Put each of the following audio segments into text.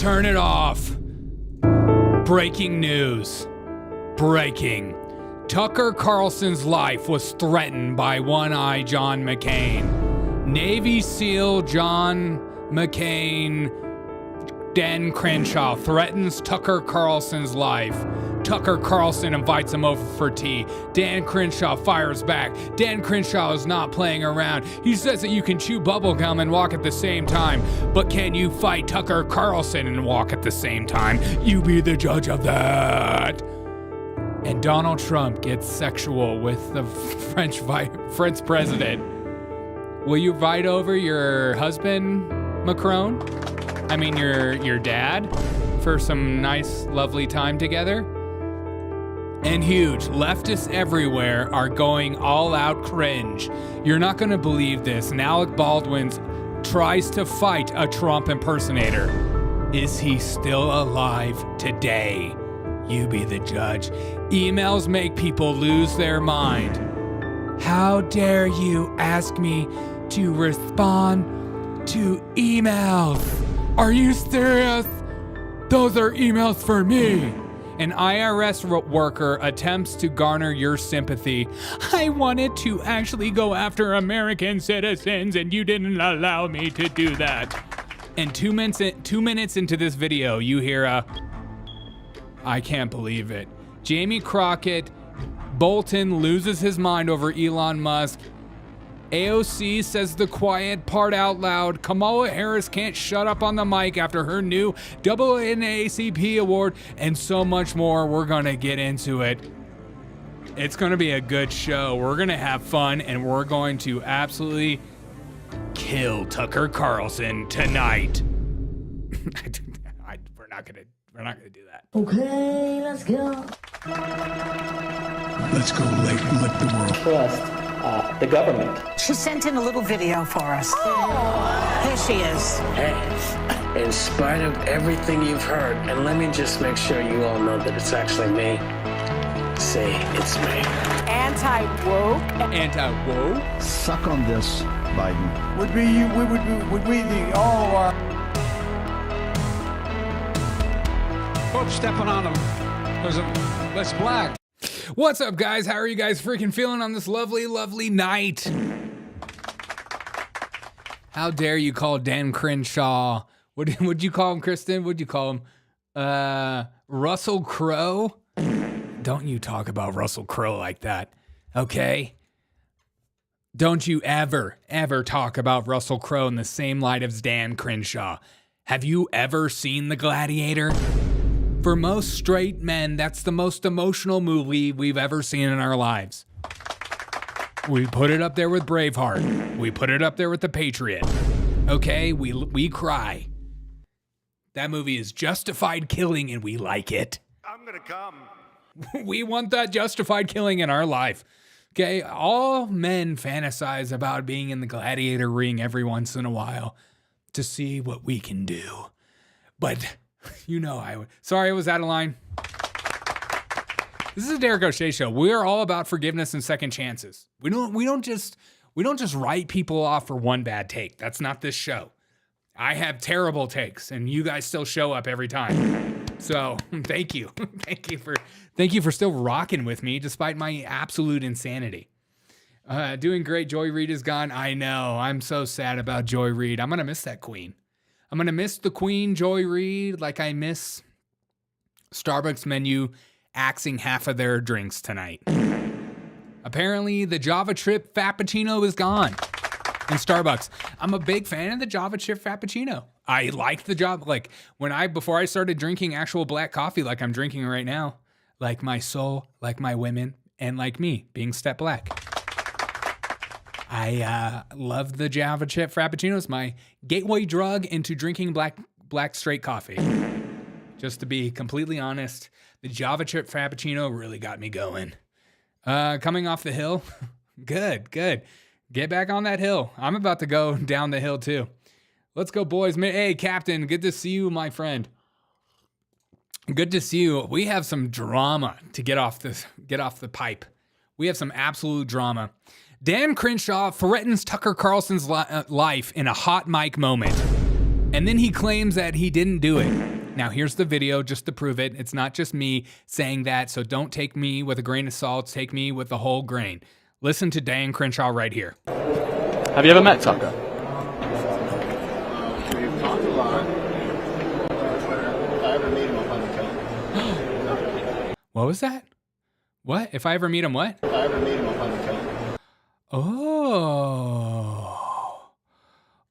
Turn it off. Breaking news. Breaking. Tucker Carlson's life was threatened by One-Eye John McCain. Navy SEAL John McCain, Dan Crenshaw threatens Tucker Carlson's life. Tucker Carlson invites him over for tea. Dan Crenshaw fires back. Dan Crenshaw is not playing around. He says that you can chew bubblegum and walk at the same time. But can you fight Tucker Carlson and walk at the same time? You be the judge of that. And Donald Trump gets sexual with the French president. Will you invite over your husband, Macron? I mean, your dad, for some nice, lovely time together? And huge, leftists everywhere are going all out cringe. You're not gonna believe this. And Alec Baldwin tries to fight a Trump impersonator. Is he still alive today? You be the judge. Emails make people lose their mind. How dare you ask me to respond to emails? Are you serious? Those are emails for me. An IRS worker attempts to garner your sympathy. I wanted to actually go after American citizens and you didn't allow me to do that. And 2 minutes into this video, you hear a, I can't believe it. Jamie Crockett, Bolton loses his mind over Elon Musk. AOC says the quiet part out loud. Kamala Harris can't shut up on the mic after her new NAACP award, and so much more. We're gonna get into it. It's gonna be a good show. We're gonna have fun, and we're going to absolutely kill Tucker Carlson tonight. We're not gonna do that. Okay, let's go. Let's go lick the world. Trust the government. She sent in a little video for us. Oh. Here she is. Hey, in spite of everything you've heard, and let me just make sure you all know that it's actually me. Say it's me. Anti-woke. Anti-woke? Suck on this, Biden. Would we the all Folks stepping on them. That's black. What's up, guys? How are you guys freaking feeling on this lovely, lovely night? How dare you call Dan Crenshaw? What'd you call him, Kristen? What'd you call him? Russell Crowe? Don't you talk about Russell Crowe like that, okay? Don't you ever talk about Russell Crowe in the same light as Dan Crenshaw. Have you ever seen The Gladiator? For most straight men, that's the most emotional movie we've ever seen in our lives. We put it up there with Braveheart. We put it up there with The Patriot. Okay, we cry. That movie is justified killing and we like it. I'm gonna come. We want that justified killing in our life. Okay, all men fantasize about being in the gladiator ring every once in a while to see what we can do. But you know, sorry I was out of line. This is a Derek O'Shea show. We're all about forgiveness and second chances. We don't just write people off for one bad take. That's not this show. I have terrible takes, and you guys still show up every time. So thank you, thank you for still rocking with me despite my absolute insanity. Doing great. Joy Reid is gone. I know. I'm so sad about Joy Reid. I'm gonna miss that queen. I'm going to miss the Queen, Joy Reid, like I miss Starbucks menu axing half of their drinks tonight. Apparently, the Java Chip Frappuccino is gone in Starbucks. I'm a big fan of the Java Chip Frappuccino. I like the Java, like before I started drinking actual black coffee like I'm drinking right now, like my soul, like my women, and like me being step black. I love the Java Chip Frappuccino. It's my gateway drug into drinking black straight coffee. Just to be completely honest, the Java Chip Frappuccino really got me going. Coming off the hill, good. Get back on that hill. I'm about to go down the hill too. Let's go, boys. Hey, Captain, good to see you, my friend. Good to see you. We have some drama to get off the pipe. We have some absolute drama. Dan Crenshaw threatens Tucker Carlson's life in a hot mic moment. And then he claims that he didn't do it. Now, here's the video just to prove it. It's not just me saying that, so don't take me with a grain of salt. Take me with the whole grain. Listen to Dan Crenshaw right here. Have you ever met Tucker? We've talked a lot. If I ever meet him, I'll find the What was that? What? If I ever meet him, what? If I ever meet him, I'll find the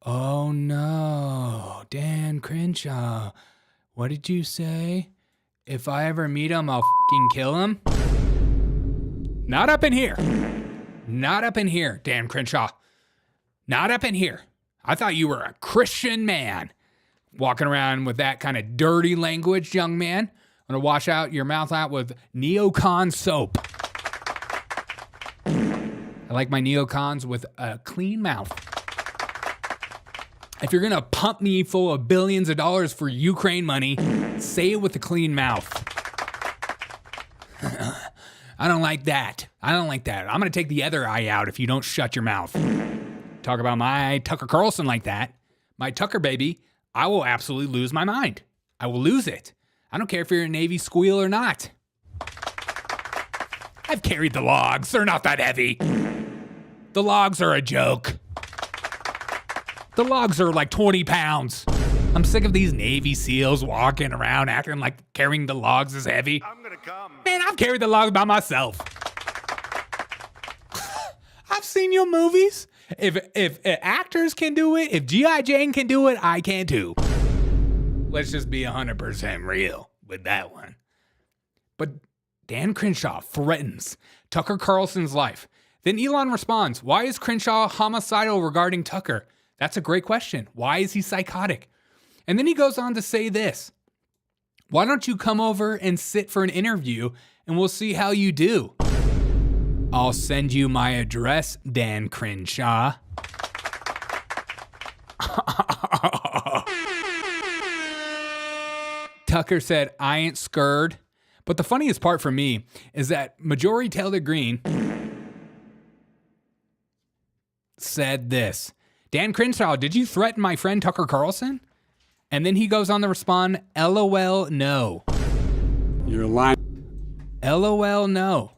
Oh no. Dan Crenshaw. What did you say? If I ever meet him, I'll fucking kill him? Not up in here. Not up in here, Dan Crenshaw. Not up in here. I thought you were a Christian man. Walking around with that kind of dirty language, young man. I'm gonna wash out your mouth out with neocon soap. I like my neocons with a clean mouth. If you're gonna pump me full of billions of dollars for Ukraine money, say it with a clean mouth. I don't like that. I don't like that. I'm gonna take the other eye out if you don't shut your mouth. Talk about my Tucker Carlson like that. My Tucker baby, I will absolutely lose my mind. I will lose it. I don't care if you're a Navy squeal or not. I've carried the logs. They're not that heavy. The logs are a joke. The logs are like 20 pounds. I'm sick of these Navy SEALs walking around acting like carrying the logs is heavy. I'm gonna come. Man, I've carried the logs by myself. I've seen your movies. If actors can do it, if G.I. Jane can do it, I can too. Let's just be 100% real with that one. But Dan Crenshaw threatens Tucker Carlson's life. Then Elon responds, why is Crenshaw homicidal regarding Tucker? That's a great question. Why is he psychotic? And then he goes on to say this. Why don't you come over and sit for an interview and we'll see how you do? I'll send you my address, Dan Crenshaw. Tucker said, I ain't scared. But the funniest part for me is that Marjorie Taylor Greene said this. Dan Crenshaw, did you threaten my friend Tucker Carlson? And then he goes on to respond, LOL, no. You're lying. LOL, no.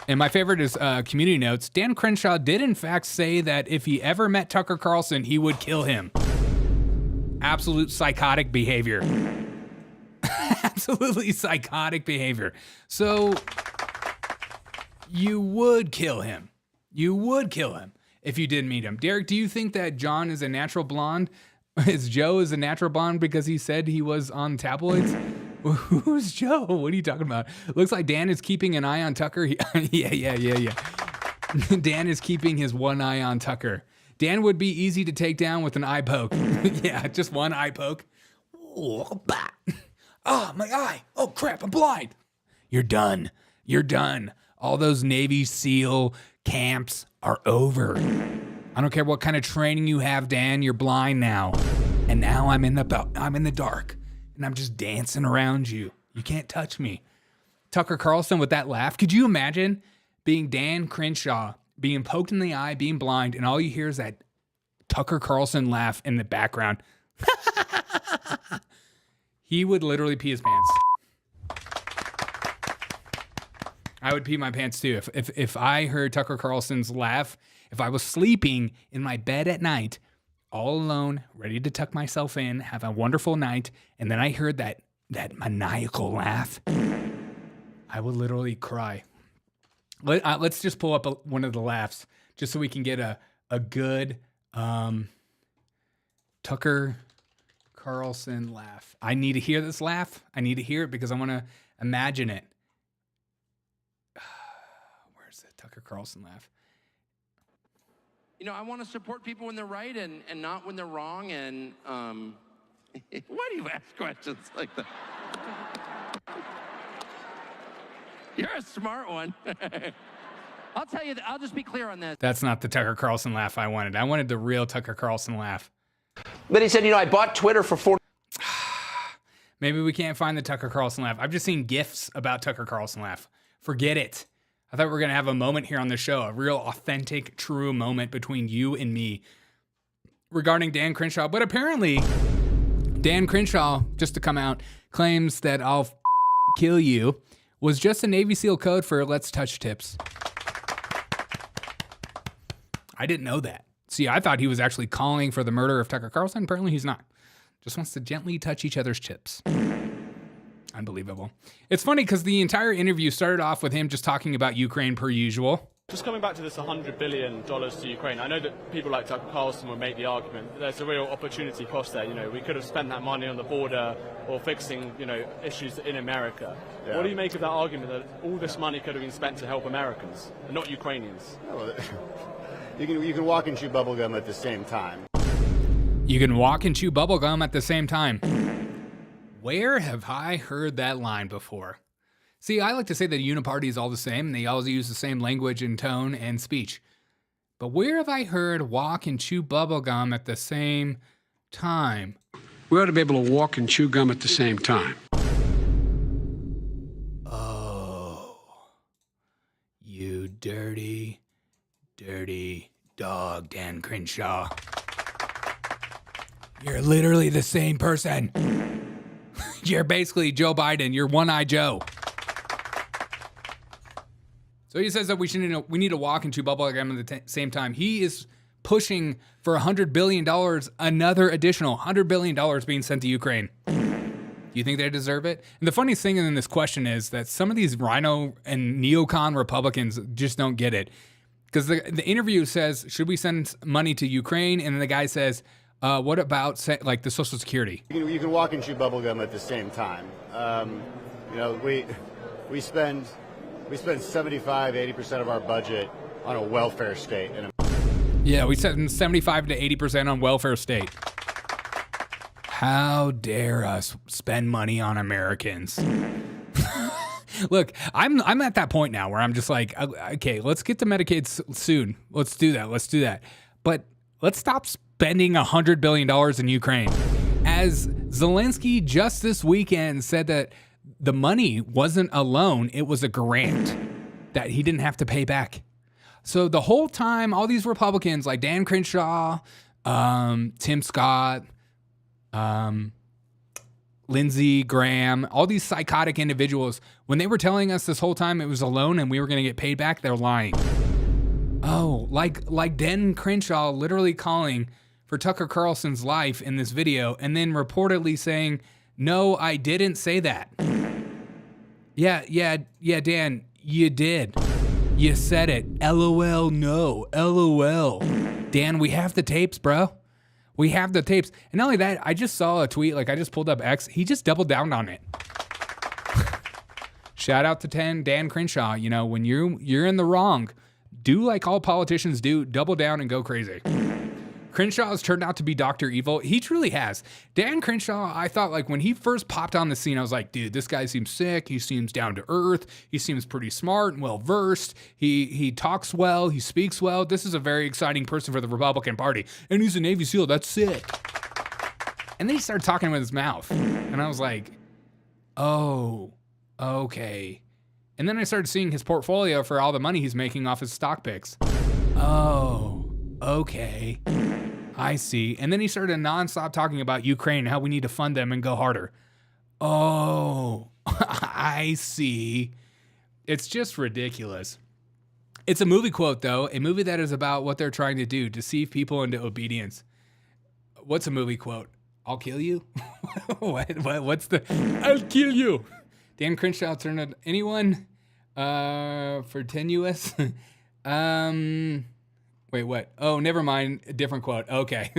And my favorite is community notes. Dan Crenshaw did in fact say that if he ever met Tucker Carlson, he would kill him. Absolute psychotic behavior. Absolutely psychotic behavior. So you would kill him. You would kill him if you did meet him. Derek, do you think that John is a natural blonde? Is Joe is a natural blonde because he said he was on tabloids? Who's Joe? What are you talking about? Looks like Dan is keeping an eye on Tucker. Yeah. Dan is keeping his one eye on Tucker. Dan would be easy to take down with an eye poke. Yeah, just one eye poke. Oh, bah. Oh, my eye. Oh, crap, I'm blind. You're done. You're done. All those Navy SEAL camps are over. I don't care what kind of training you have, Dan. You're blind now. And now I'm in the dark. And I'm just dancing around you. You can't touch me. Tucker Carlson with that laugh. Could you imagine being Dan Crenshaw, being poked in the eye, being blind, and all you hear is that Tucker Carlson laugh in the background? He would literally pee his pants. I would pee my pants too. If I heard Tucker Carlson's laugh, if I was sleeping in my bed at night, all alone, ready to tuck myself in, have a wonderful night, and then I heard that maniacal laugh, I would literally cry. Let's just pull up one of the laughs just so we can get a good Tucker Carlson laugh. I need to hear this laugh. I need to hear it because I want to imagine it. Where's the Tucker Carlson laugh? You know, I want to support people when they're right and not when they're wrong. And why do you ask questions like that? You're a smart one. I'll tell you, I'll just be clear on this. That's not the Tucker Carlson laugh I wanted. I wanted the real Tucker Carlson laugh. But he said, I bought Twitter for 40. Maybe we can't find the Tucker Carlson laugh. I've just seen GIFs about Tucker Carlson laugh. Forget it. I thought we were going to have a moment here on the show, a real authentic, true moment between you and me. regarding Dan Crenshaw. But apparently, Dan Crenshaw, just to come out, claims that I'll kill you was just a Navy SEAL code for let's touch tips. I didn't know that. See, I thought he was actually calling for the murder of Tucker Carlson. Apparently he's not. Just wants to gently touch each other's chips. Unbelievable. It's funny because the entire interview started off with him just talking about Ukraine per usual. Just coming back to this $100 billion to Ukraine, I know that people like Tucker Carlson will make the argument that there's a real opportunity cost there. You know, we could have spent that money on the border or fixing, you know, issues in America. Yeah. What do you make of that argument that all this money could have been spent to help Americans and not Ukrainians? Well, you can walk and chew bubblegum at the same time. You can walk and chew bubblegum at the same time. Where have I heard that line before? See, I like to say that uniparty is all the same, and they always use the same language and tone and speech. But where have I heard walk and chew bubblegum at the same time? We ought to be able to walk and chew gum at the same time. Oh, you dirty, dirty dog, Dan Crenshaw. You're literally the same person. You're basically Joe Biden. You're One-Eye Joe. So he says that we need to walk and chew bubblegum at the same time. He is pushing for $100 billion, another additional $100 billion being sent to Ukraine. Do you think they deserve it? And the funniest thing in this question is that some of these rhino and neocon Republicans just don't get it. Because the interview says, should we send money to Ukraine? And then the guy says, what about like the Social Security? You can walk and chew bubblegum at the same time. You know, we spend 75-80% of our budget on a welfare state. Yeah, we spend 75 to 80% on welfare state. How dare us spend money on Americans? Look, I'm at that point now where I'm just like, okay, let's get to Medicaid soon. Let's do that. But let's stop spending $100 billion in Ukraine. As Zelensky just this weekend said that the money wasn't a loan, it was a grant that he didn't have to pay back. So the whole time, all these Republicans like Dan Crenshaw, Tim Scott, Lindsey Graham, all these psychotic individuals, when they were telling us this whole time it was a loan and we were going to get paid back, they're lying. Oh, like Dan Crenshaw literally calling for Tucker Carlson's life in this video and then reportedly saying, no, I didn't say that. Yeah, Dan, you did. You said it. LOL, no. LOL. Dan, we have the tapes, bro. We have the tapes. And not only that, I just saw a tweet, like I just pulled up X. He just doubled down on it. Shout out to Dan Crenshaw. You know, when you're in the wrong, do like all politicians do, double down and go crazy. Crenshaw has turned out to be Dr. Evil. He truly has. Dan Crenshaw, I thought like when he first popped on the scene, I was like, dude, this guy seems sick. He seems down to earth. He seems pretty smart and well-versed. He talks well. He speaks well. This is a very exciting person for the Republican Party. And he's a Navy SEAL. That's sick. And then he started talking with his mouth. And I was like, oh, okay. And then I started seeing his portfolio for all the money he's making off his stock picks. Oh, okay. I see. And then he started nonstop talking about Ukraine, how we need to fund them and go harder. Oh, I see. It's just ridiculous. It's a movie quote, though, a movie that is about what they're trying to do, deceive people into obedience. What's a movie quote? I'll kill you? What's the... I'll kill you. Dan Crenshaw turned anyone for tenuous? Wait, what? Oh, never mind. A different quote. Okay.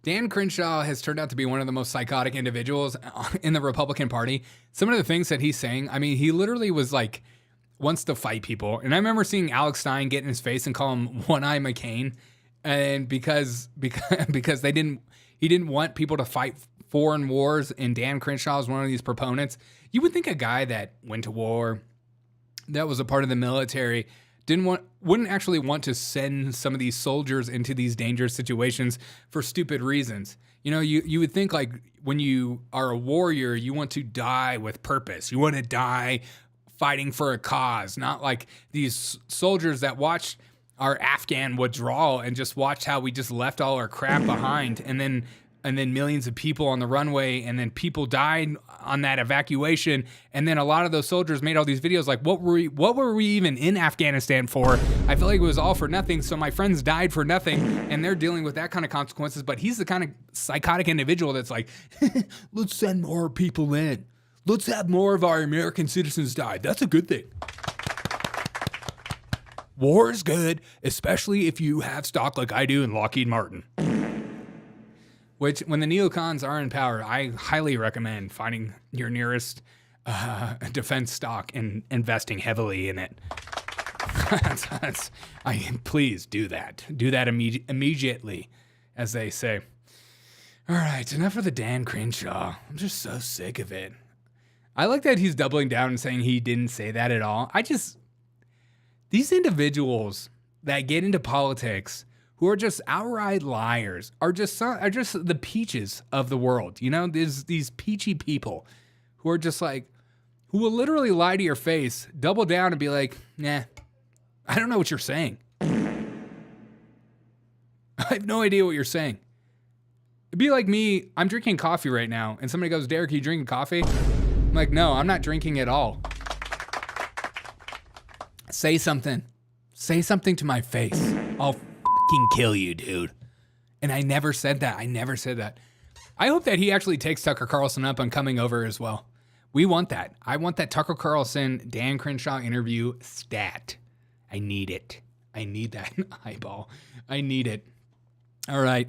Dan Crenshaw has turned out to be one of the most psychotic individuals in the Republican Party. Some of the things that he's saying, I mean, he literally was like, wants to fight people. And I remember seeing Alex Stein get in his face and call him One-Eye McCain. And because he didn't want people to fight foreign wars, and Dan Crenshaw is one of these proponents. You would think a guy that went to war, that was a part of the military, wouldn't actually want to send some of these soldiers into these dangerous situations for stupid reasons. You know, you would think like when you are a warrior, you want to die with purpose. You want to die fighting for a cause, not like these soldiers that watched Afghan withdrawal and just watched how we just left all our crap behind, and then millions of people on the runway, and then people died on that evacuation, and then a lot of those soldiers made all these videos like, what were we even in Afghanistan for? I feel like it was all for nothing, so my friends died for nothing, and they're dealing with that kind of consequences, but he's the kind of psychotic individual that's like, let's send more people in. Let's have more of our American citizens die. That's a good thing. War is good, especially if you have stock like I do in Lockheed Martin. Which, when the neocons are in power, I highly recommend finding your nearest defense stock and investing heavily in it. Please do that. Do that immediately, as they say. All right, enough of the Dan Crenshaw. I'm just so sick of it. I like that he's doubling down and saying he didn't say that at all. These individuals that get into politics who are just outright liars are just the peaches of the world. You know, there's these peachy people who are just like, who will literally lie to your face, double down and be like, nah, I don't know what you're saying. I have no idea what you're saying. It'd be like me, I'm drinking coffee right now, and somebody goes, Derek, are you drinking coffee? I'm like, no, I'm not drinking at all. Say something. Say something to my face. I'll fucking kill you, dude. And I never said that. I hope that he actually takes Tucker Carlson up on coming over as well. We want that. I want that Tucker Carlson, Dan Crenshaw interview stat. I need it. I need that eyeball. I need it. All right.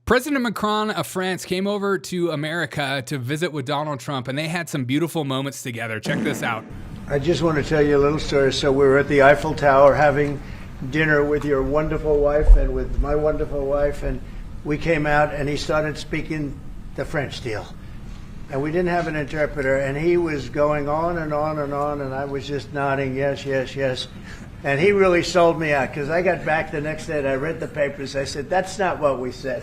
President Macron of France came over to America to visit with Donald Trump, and they had some beautiful moments together. Check this out. I just want to tell you a little story. So we were at the Eiffel Tower having dinner with your wonderful wife and with my wonderful wife, and we came out and he started speaking the French deal. And we didn't have an interpreter, and he was going on and on and on, and I was just nodding, yes, yes, yes. And he really sold me out, because I got back the next day and I read the papers. I said, that's not what we said.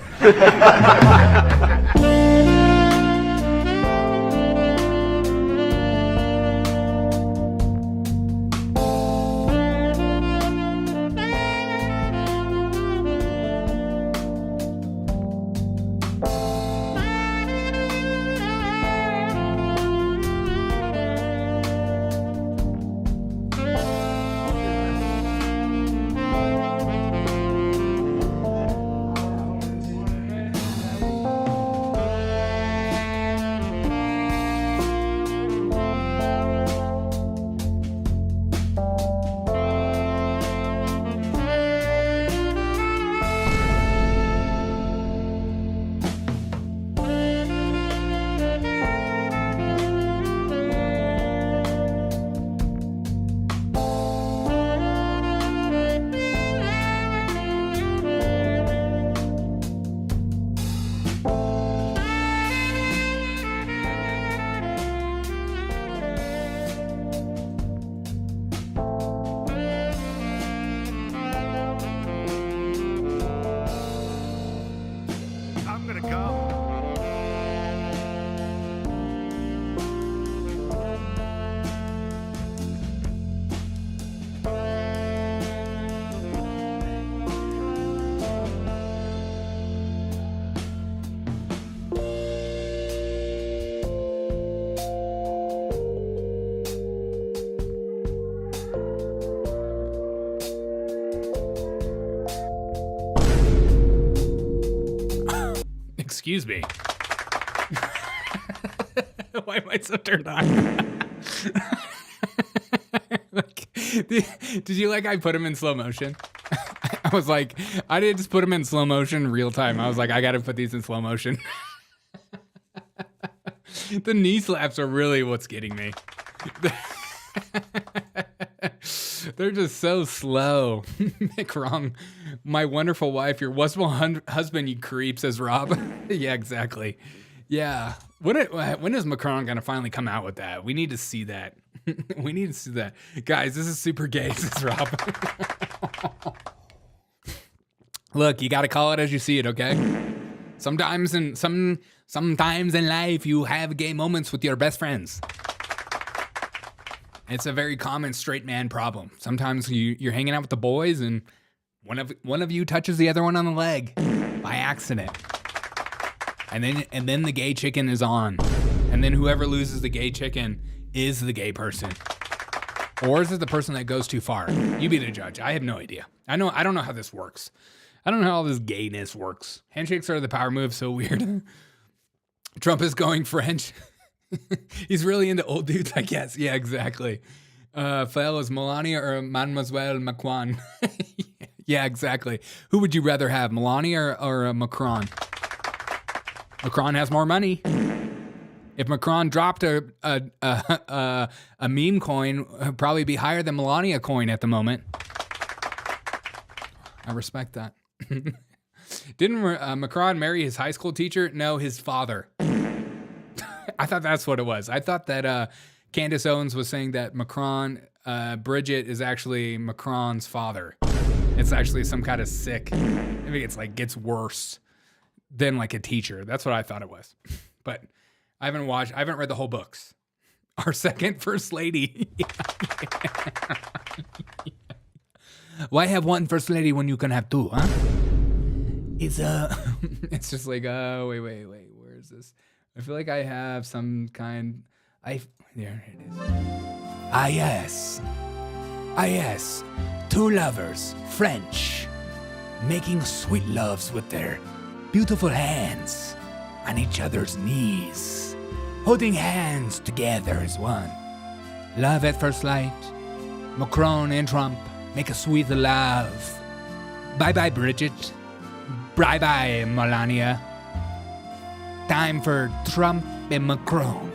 Excuse me. Why am I so turned on? Did you like I put him in slow motion? I was like, I didn't just put him in slow motion real time. I was like, I got to put these in slow motion. The knee slaps are really what's getting me. They're just so slow. Macron, my wonderful wife, your wonderful husband, you creep, says Rob. Yeah, exactly. Yeah. When is Macron going to finally come out with that? We need to see that. We need to see that. Guys, this is super gay, says Rob. Look, you got to call it as you see it, okay? Sometimes in life, you have gay moments with your best friends. It's a very common straight man problem. Sometimes you're hanging out with the boys and One of you touches the other one on the leg by accident. And then the gay chicken is on. And then whoever loses the gay chicken is the gay person. Or is it the person that goes too far? You be the judge. I have no idea. I don't know how this works. I don't know how all this gayness works. Handshakes are the power move, so weird. Trump is going French. He's really into old dudes, I guess. Yeah, exactly. Fael is Melania or Mademoiselle Macron? Yeah, exactly. Who would you rather have, Melania or Macron? Macron has more money. If Macron dropped a meme coin, it'd probably be higher than Melania coin at the moment. I respect that. Didn't Macron marry his high school teacher? No, his father. I thought that's what it was. I thought that Candace Owens was saying that Bridget is actually Macron's father. It's actually some kind of sick. I think it's like gets worse than like a teacher. That's what I thought it was. But I haven't read the whole books. Our second first lady. Why have one first lady when you can have two, huh? It's just like, wait, where is this? I feel like I have some kind. There it is. Yes. Two lovers, French, making sweet loves with their beautiful hands on each other's knees, holding hands together as one. Love at first sight. Macron and Trump make a sweet love. Bye-bye, Bridget. Bye-bye, Melania. Time for Trump and Macron.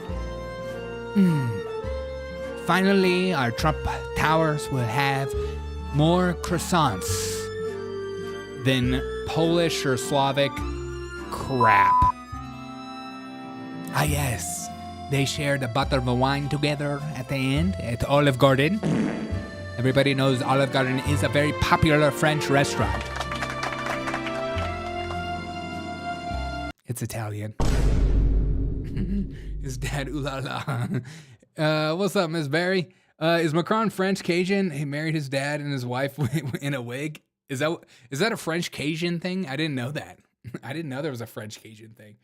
Finally, our Trump towers will have more croissants than Polish or Slavic crap. Yes. They shared a bottle of wine together at the end at Olive Garden. Everybody knows Olive Garden is a very popular French restaurant. It's Italian. His dad, ooh la la. What's up, Miss Barry? Is Macron French Cajun? He married his dad and his wife in a wig. Is that a French Cajun thing? I didn't know that. I didn't know there was a French Cajun thing.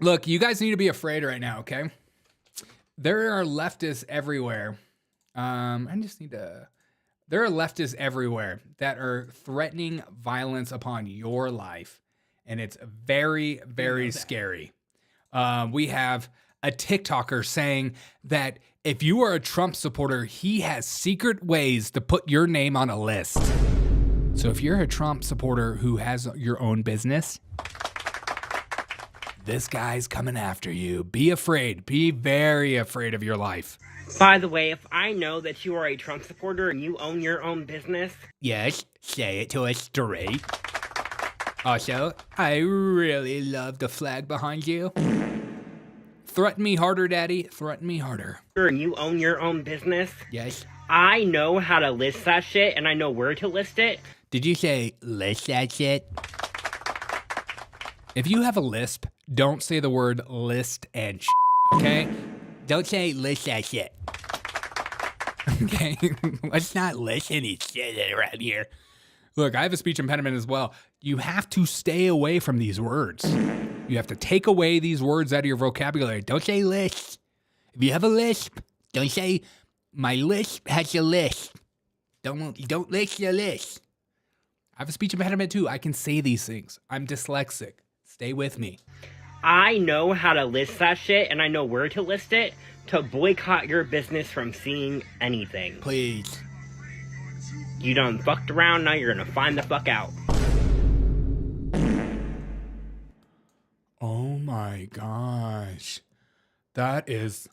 Look, you guys need to be afraid right now, okay? There are leftists everywhere. There are leftists everywhere that are threatening violence upon your life. And it's very, very scary. We have a TikToker saying that if you are a Trump supporter, he has secret ways to put your name on a list. So if you're a Trump supporter who has your own business, this guy's coming after you. Be afraid. Be very afraid of your life. By the way, if I know that you are a Trump supporter and you own your own business... Yes, say it to us straight. Also, I really love the flag behind you. Threaten me harder, Daddy. Threaten me harder. And you own your own business? Yes. I know how to list that shit, and I know where to list it. Did you say list that shit? If you have a lisp, don't say the word list and shit, okay? Don't say list that shit. Okay? Let's not list any shit around here. Look, I have a speech impediment as well. You have to stay away from these words. You have to take away these words out of your vocabulary. Don't say list. If you have a lisp, don't say, my lisp has a lisp. Don't list your list. I have a speech impediment too. I can say these things. I'm dyslexic. Stay with me. I know how to list that shit, and I know where to list it to boycott your business from seeing anything. Please. You done fucked around, now you're gonna find the fuck out. Oh my gosh. That is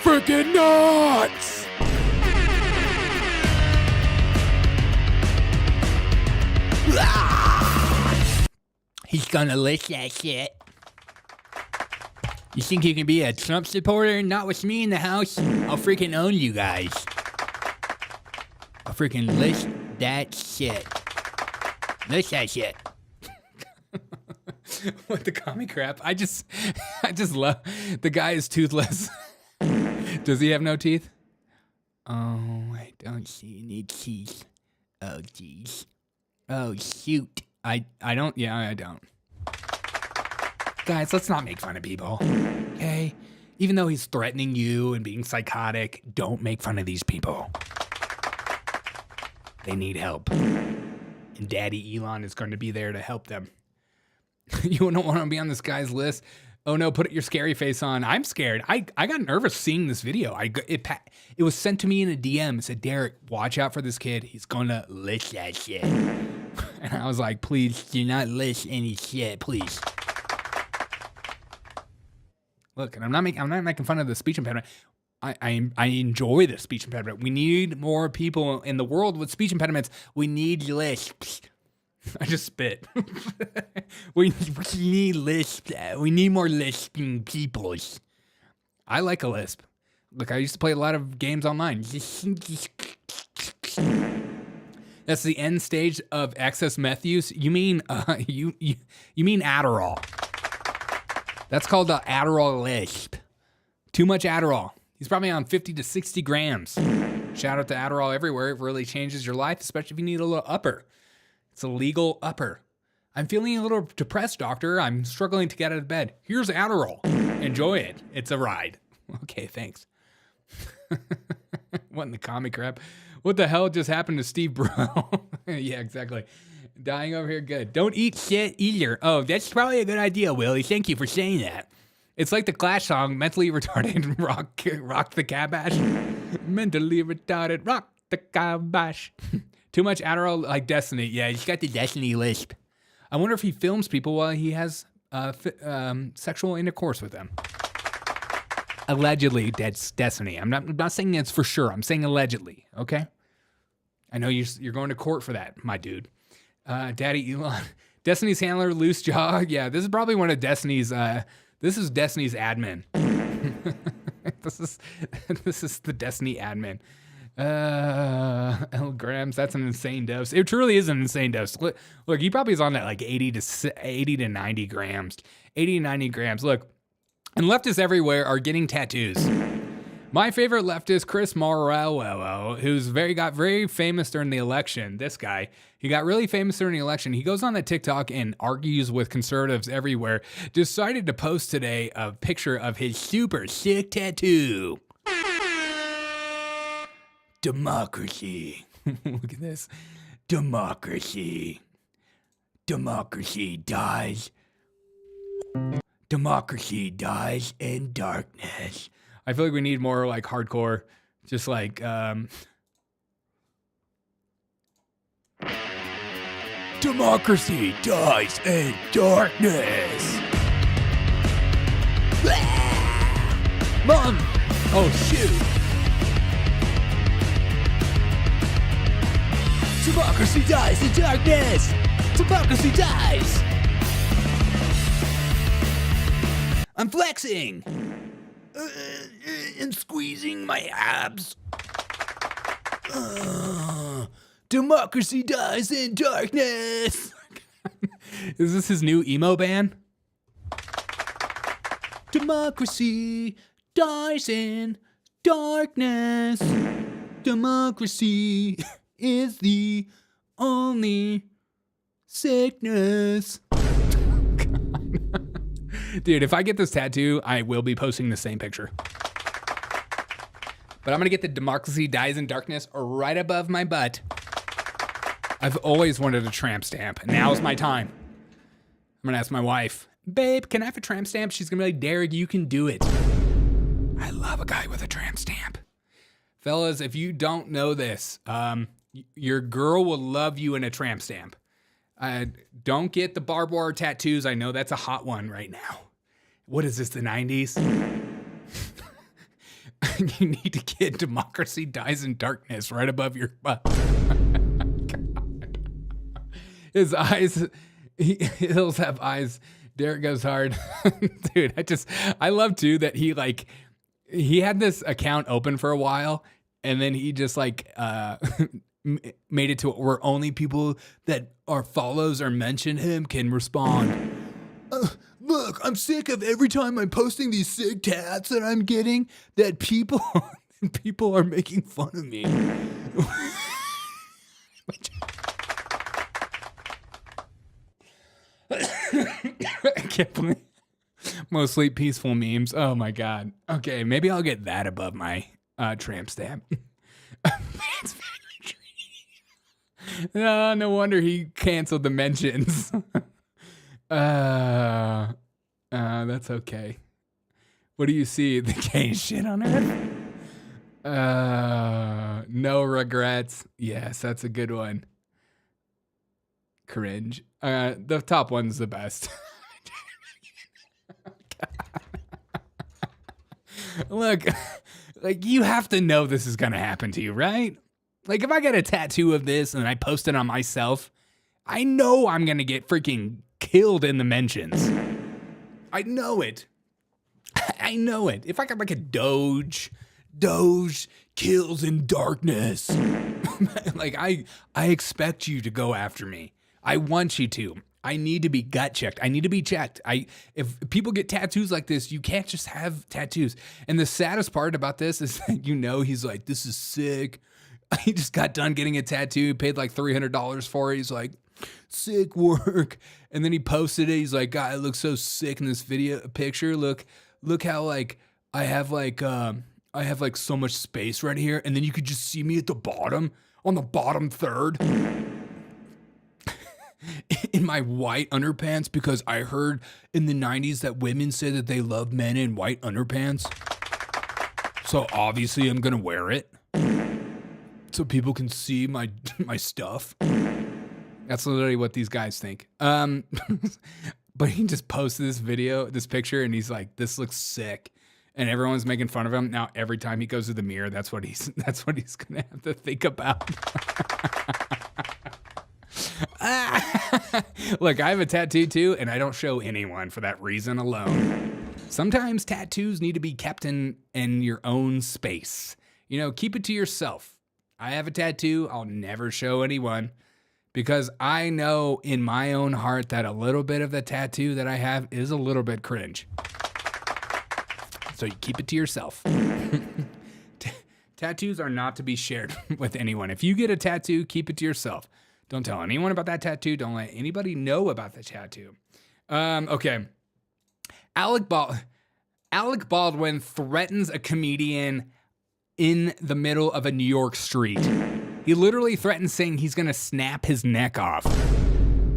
freaking nuts! He's gonna list that shit. You think you can be a Trump supporter? Not with me in the house. I'll freaking own you guys. I'll freaking list that shit. List that shit. What the comic crap? I just love the guy is toothless. Does he have no teeth? Oh, I don't see any teeth. Oh, jeez. Oh, shoot. I don't. Yeah, I don't. Guys, let's not make fun of people. Okay? Even though he's threatening you and being psychotic, don't make fun of these people. They need help. And Daddy Elon is going to be there to help them. You don't want to be on this guy's list? Oh no, put your scary face on. I'm scared. I got nervous seeing this video. It was sent to me in a DM. It said, Derek, watch out for this kid. He's going to list that shit. And I was like, please do not list any shit, please. Look, and I'm not making fun of the speech impediment. I enjoy the speech impediment. We need more people in the world with speech impediments. We need lisps. I just spit. we need lisps. We need more lisping people. I like a lisp. Look, I used to play a lot of games online. That's the end stage of excess meth use. You mean you mean Adderall? That's called the Adderall lisp. Too much Adderall. He's probably on 50 to 60 grams. Shout out to Adderall everywhere. It really changes your life, especially if you need a little upper. It's a legal upper. I'm feeling a little depressed, doctor. I'm struggling to get out of bed. Here's Adderall. Enjoy it. It's a ride. Okay, thanks. What in the comic crap? What the hell just happened to Steve Bro? Yeah, exactly. Dying over here, good. Don't eat shit either. Oh, that's probably a good idea, Willie. Thank you for saying that. It's like the Clash song, mentally retarded, rock the cabash. Mentally retarded, rock the cabash. Too much Adderall, like Destiny. Yeah, he's got the Destiny lisp. I wonder if he films people while he has sexual intercourse with them. Allegedly, that's Destiny. I'm not saying it's for sure. I'm saying allegedly, okay? I know you're going to court for that, my dude. Daddy Elon. Destiny's handler, loose jaw. Yeah, this is probably one of Destiny's... This is Destiny's admin. This is the Destiny admin. L grams, that's an insane dose. It truly is an insane dose. Look, he probably is on that like 80 to 90 grams. 80 to 90 grams. Look, and leftists everywhere are getting tattoos. My favorite leftist, Chris Morello, who's got very famous during the election. This guy, he got really famous during the election. He goes on the TikTok and argues with conservatives everywhere. Decided to post today a picture of his super sick tattoo. Democracy. Look at this. Democracy. Democracy dies. Democracy dies in darkness. I feel like we need more like hardcore, just like democracy dies in darkness. Mom! Oh shoot! Democracy dies in darkness! Democracy dies! I'm flexing! And squeezing my abs. Democracy dies in darkness. Is this his new emo band? Democracy dies in darkness. Democracy is the only sickness. Dude, if I get this tattoo, I will be posting the same picture. But I'm gonna get the democracy dies in darkness right above my butt. I've always wanted a tramp stamp. Now's my time. I'm gonna ask my wife, babe, can I have a tramp stamp? She's gonna be like, Derek, you can do it. I love a guy with a tramp stamp. Fellas, if you don't know this, your girl will love you in a tramp stamp. Don't get the barbed wire tattoos. I know that's a hot one right now. What is this, the 90s? You need to get democracy dies in darkness right above your butt. God. His eyes, he'll have eyes. Derek goes hard. Dude, I love too that he had this account open for a while and then he just made it to where only people that are follows or mention him can respond. Look, I'm sick of every time I'm posting these sick tats that I'm getting that people People are making fun of me. I can't believe mostly peaceful memes. Oh my god. Okay, maybe I'll get that above my tramp stamp. No wonder he canceled the mentions. That's okay. What do you see? The gay shit on it? No regrets. Yes, that's a good one. Cringe. The top one's the best. Look, like, you have to know this is gonna happen to you, right? Like, if I get a tattoo of this and I post it on myself, I know I'm gonna get freaking killed in the mentions. I know it. I know it. If I got like a Doge kills in darkness. Like, I expect you to go after me. I want you to. I need to be gut checked. I need to be checked. If people get tattoos like this, you can't just have tattoos. And the saddest part about this is that, he's like, this is sick. He just got done getting a tattoo, paid like $300 for it. He's like, sick work. And then he posted it. He's like, God, I look so sick in this picture. Look how like I have like so much space right here. And then you could just see me at the bottom, on the bottom third. In my white underpants, because I heard in the 90s that women say that they love men in white underpants. So obviously I'm gonna wear it so people can see my stuff. That's literally what these guys think. But he just posted this picture, and he's like, this looks sick. And everyone's making fun of him. Now every time he goes to the mirror, that's what he's gonna have to think about. Look, I have a tattoo too, and I don't show anyone for that reason alone. Sometimes tattoos need to be kept in your own space. Keep it to yourself. I have a tattoo. I'll never show anyone, because I know in my own heart that a little bit of the tattoo that I have is a little bit cringe. So you keep it to yourself. Tattoos are not to be shared with anyone. If you get a tattoo, keep it to yourself. Don't tell anyone about that tattoo. Don't let anybody know about the tattoo. Okay. Alec Baldwin threatens a comedian in the middle of a New York street. He literally threatens, saying he's going to snap his neck off.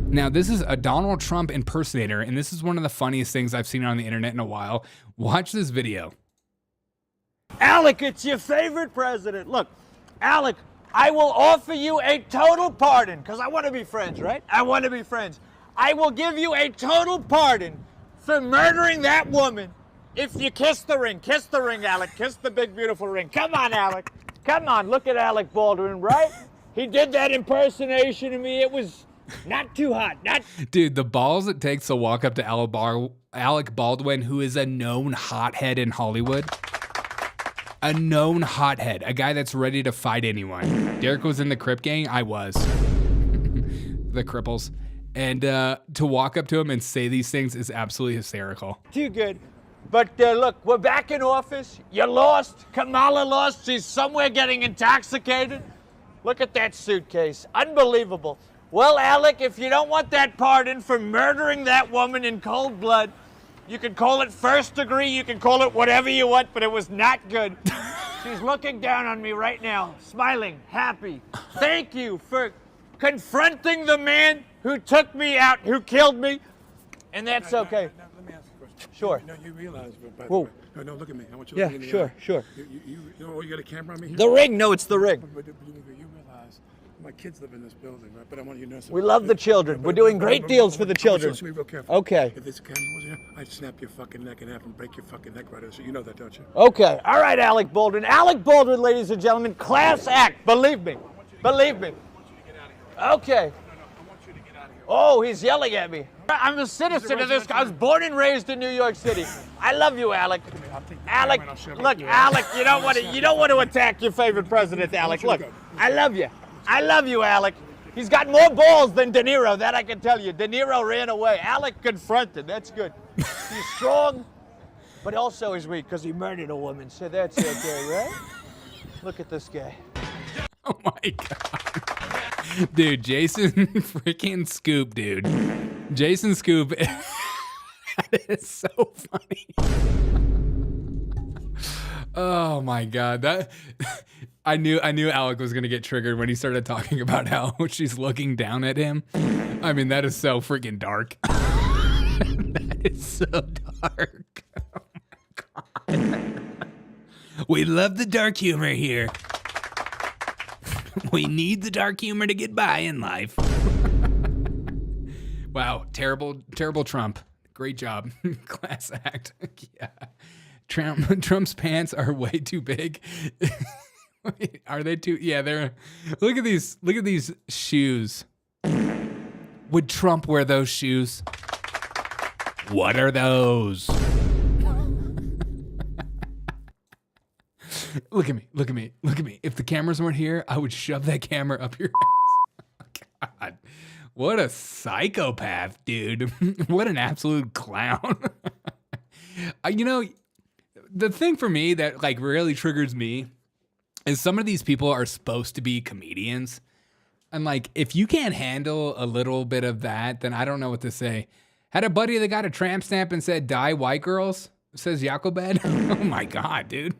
Now, this is a Donald Trump impersonator, and this is one of the funniest things I've seen on the internet in a while. Watch this video. Alec, it's your favorite president. Look, Alec, I will offer you a total pardon, because I want to be friends, right? I want to be friends. I will give you a total pardon for murdering that woman if you kiss the ring. Kiss the ring, Alec. Kiss the big, beautiful ring. Come on, Alec. Come on, look at Alec Baldwin, right? He did that impersonation of me. It was not too hot. Dude, the balls it takes to walk up to Alec Baldwin, who is a known hothead in Hollywood. A known hothead, a guy that's ready to fight anyone. Derek was in the Crip gang. I was. The Cripples. And to walk up to him and say these things is absolutely hysterical. Too good. But look, we're back in office. You lost. Kamala lost. She's somewhere getting intoxicated. Look at that suitcase. Unbelievable. Well, Alec, if you don't want that pardon for murdering that woman in cold blood, you can call it first degree, you can call it whatever you want, but it was not good. She's looking down on me right now, smiling, happy. Thank you for confronting the man who took me out, who killed me, and that's okay. Now, let me ask you a question. Sure. You realize, by the Whoa. way, no, look at me. I want you to look in the eye. Sure. You got a camera on me here? The ring? No, it's the ring. But you realize my kids live in this building, right? But I want you to know something. We love the children. We're doing great deals for the children. Listen to me real careful. Okay. If this camera was here, I'd snap your fucking neck in half and break your fucking neck right out. So you know that, don't you? Okay. All right, Alec Baldwin. Alec Baldwin, ladies and gentlemen, class act. Believe me. Believe me. I want you to get out of here. Okay. No, I want you to get out of here. Oh, he's yelling at me. I'm a citizen of this. I was born and raised in New York City. I love you, Alec. Alec, look, Alec, you don't want to attack your favorite president, Alec. Look, I love you. I love you, Alec. He's got more balls than De Niro, that I can tell you. De Niro ran away. Alec confronted. That's good. He's strong, but also he's weak because he murdered a woman. So that's okay, right? Look at this guy. Oh my God. Dude, Jason freaking Scoop, dude. Jason Scoop. That is so funny. Oh my God. That I knew Alec was gonna get triggered when he started talking about how she's looking down at him. I mean, that is so freaking dark. That is so dark. Oh my God. We love the dark humor here. We need the dark humor to get by in life. Wow, terrible Trump. Great job. Class act. Yeah. Trump's pants are way too big. Are they too? Yeah, they're. Look at these shoes. Would Trump wear those shoes? What are those? Look at me. If the cameras weren't here, I would shove that camera up your ass. God, what a psychopath, dude. What an absolute clown. You know, the thing for me that like really triggers me is some of these people are supposed to be comedians. And like, if you can't handle a little bit of that, then I don't know what to say. Had a buddy that got a tramp stamp and said, "Die white girls," says Jacobed. Oh my God, dude.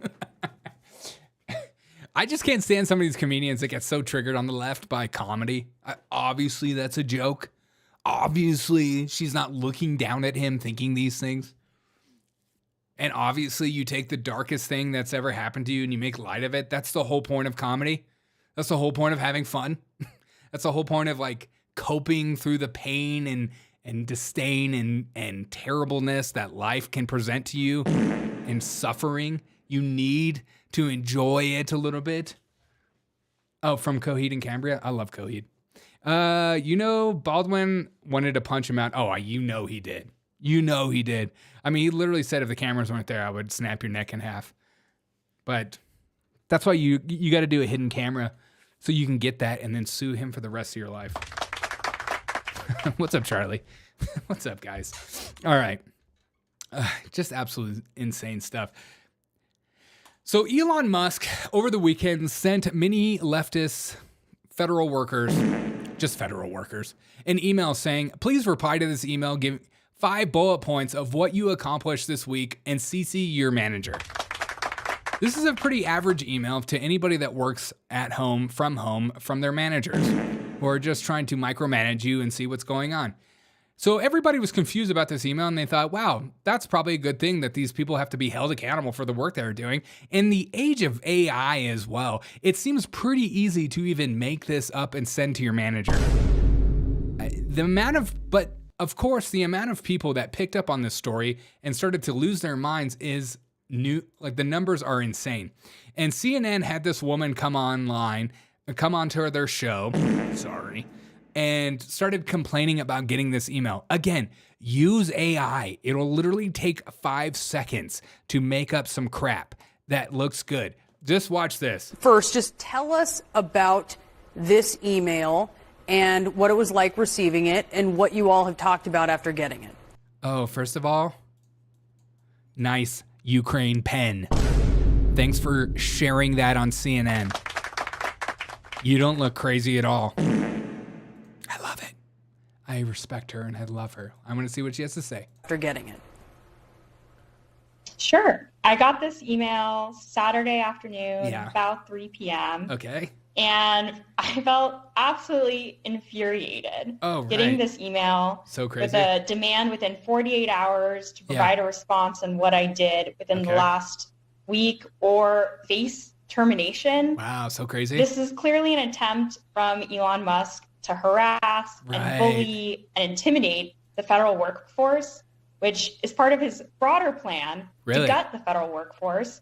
I just can't stand some of these comedians that get so triggered on the left by comedy. Obviously, that's a joke. Obviously, she's not looking down at him thinking these things. And obviously, you take the darkest thing that's ever happened to you and you make light of it. That's the whole point of comedy. That's the whole point of having fun. That's the whole point of like coping through the pain and disdain and terribleness that life can present to you and suffering. You need to enjoy it a little bit. Oh, from Coheed and Cambria? I love Coheed. You know, Baldwin wanted to punch him out. Oh, you know he did. You know he did. I mean, he literally said if the cameras weren't there, I would snap your neck in half. But that's why you got to do a hidden camera so you can get that and then sue him for the rest of your life. What's up, Charlie? What's up, guys? All right. Just absolute insane stuff. So Elon Musk over the weekend sent many leftist federal workers, just federal workers, an email saying, please reply to this email, give 5 bullet points of what you accomplished this week and CC your manager. This is a pretty average email to anybody that works at home from their managers who are just trying to micromanage you and see what's going on. So everybody was confused about this email and they thought, wow, that's probably a good thing that these people have to be held accountable for the work they're doing. In the age of AI as well, it seems pretty easy to even make this up and send to your manager. But of course, the amount of people that picked up on this story and started to lose their minds is new. Like the numbers are insane. And CNN had this woman come onto their show. Sorry. And started complaining about getting this email. Again, use AI. It'll literally take 5 seconds to make up some crap that looks good. Just watch this. First, just tell us about this email and what it was like receiving it and what you all have talked about after getting it. Oh, first of all, nice Ukraine pen. Thanks for sharing that on CNN. You don't look crazy at all. I love it. I respect her and I love her. I want to see what she has to say. After getting it. Sure. I got this email Saturday afternoon, about 3 p.m. Okay. And I felt absolutely infuriated getting this email with a demand within 48 hours to provide a response on what I did within the last week or face termination. Wow, so crazy. This is clearly an attempt from Elon Musk to harass and bully and intimidate the federal workforce, which is part of his broader plan to gut the federal workforce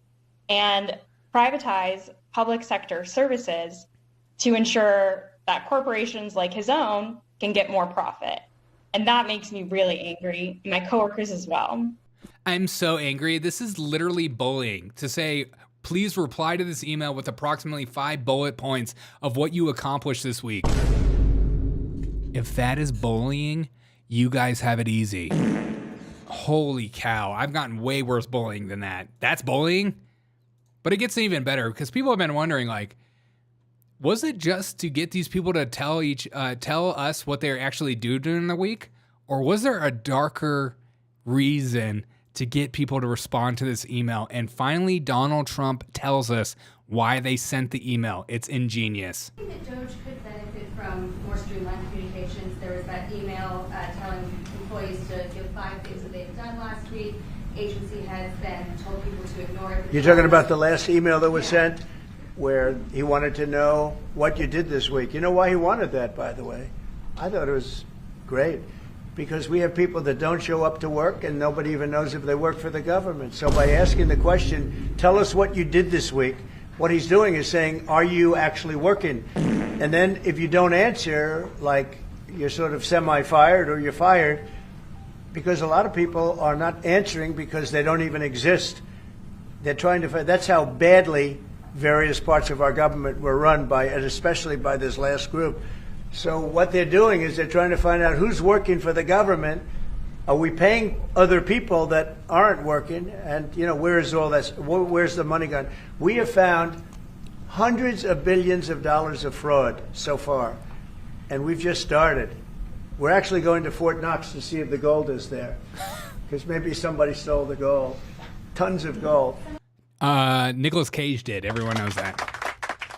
and privatize public sector services to ensure that corporations like his own can get more profit. And that makes me really angry, and my coworkers as well. I'm so angry. This is literally bullying to say, please reply to this email with approximately 5 bullet points of what you accomplished this week. If that is bullying, you guys have it easy. Holy cow. I've gotten way worse bullying than that. That's bullying? But it gets even better because people have been wondering, like, was it just to get these people to tell us what they actually do during the week? Or was there a darker reason to get people to respond to this email? And finally, Donald Trump tells us why they sent the email. It's ingenious. I think that Doge could benefit from more streamlined communications. There was that email telling employees to give 5 things that they've done last week. Agency has then told people to ignore it. You're talking about the last email that was sent where he wanted to know what you did this week. You know why he wanted that, by the way? I thought it was great. Because we have people that don't show up to work and nobody even knows if they work for the government. So by asking the question, tell us what you did this week, what he's doing is saying, are you actually working? And then if you don't answer, like you're sort of semi-fired or you're fired, because a lot of people are not answering because they don't even exist. They're trying to find, that's how badly various parts of our government were run by, and especially by this last group. So what they're doing is they're trying to find out who's working for the government. Are we paying other people that aren't working? And, you know, where's all that? Where's the money gone? We have found hundreds of billions of dollars of fraud so far, and we've just started. We're actually going to Fort Knox to see if the gold is there, because maybe somebody stole the gold. Tons of gold. Nicolas Cage did. Everyone knows that.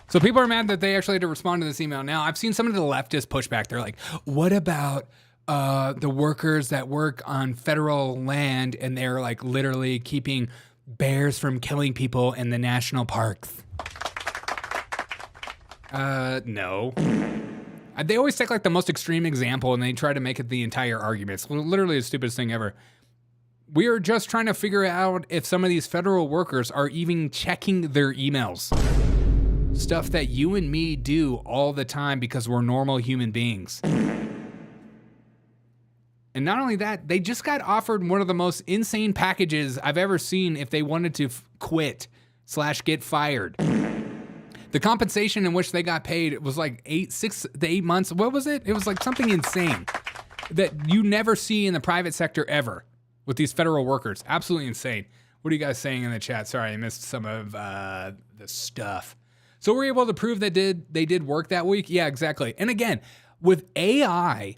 So people are mad that they actually had to respond to this email. Now, I've seen some of the leftist pushback. They're like, what about the workers that work on federal land and they're like literally keeping bears from killing people in the national parks? No. They always take like the most extreme example and they try to make it the entire argument. It's literally the stupidest thing ever. We are just trying to figure out if some of these federal workers are even checking their emails. Stuff that you and me do all the time because we're normal human beings. And not only that, they just got offered one of the most insane packages I've ever seen if they wanted to quit / get fired. The compensation in which they got paid was like 6 to 8 months. What was it? It was like something insane that you never see in the private sector ever with these federal workers. Absolutely insane. What are you guys saying in the chat? Sorry, I missed some of the stuff. So we're able to prove that they did work that week? Yeah, exactly. And again, with AI,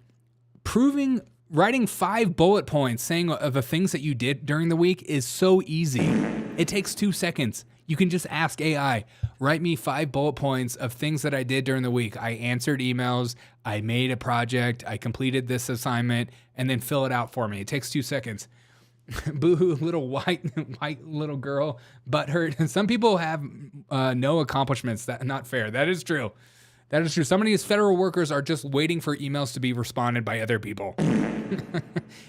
writing 5 bullet points saying of the things that you did during the week is so easy. It takes 2 seconds. You can just ask AI, write me 5 bullet points of things that I did during the week. I answered emails, I made a project, I completed this assignment, and then fill it out for me. It takes 2 seconds. Boo-hoo, little white little girl, butthurt. And some people have no accomplishments. That's not fair. That is true. That is true. Some of these federal workers are just waiting for emails to be responded by other people.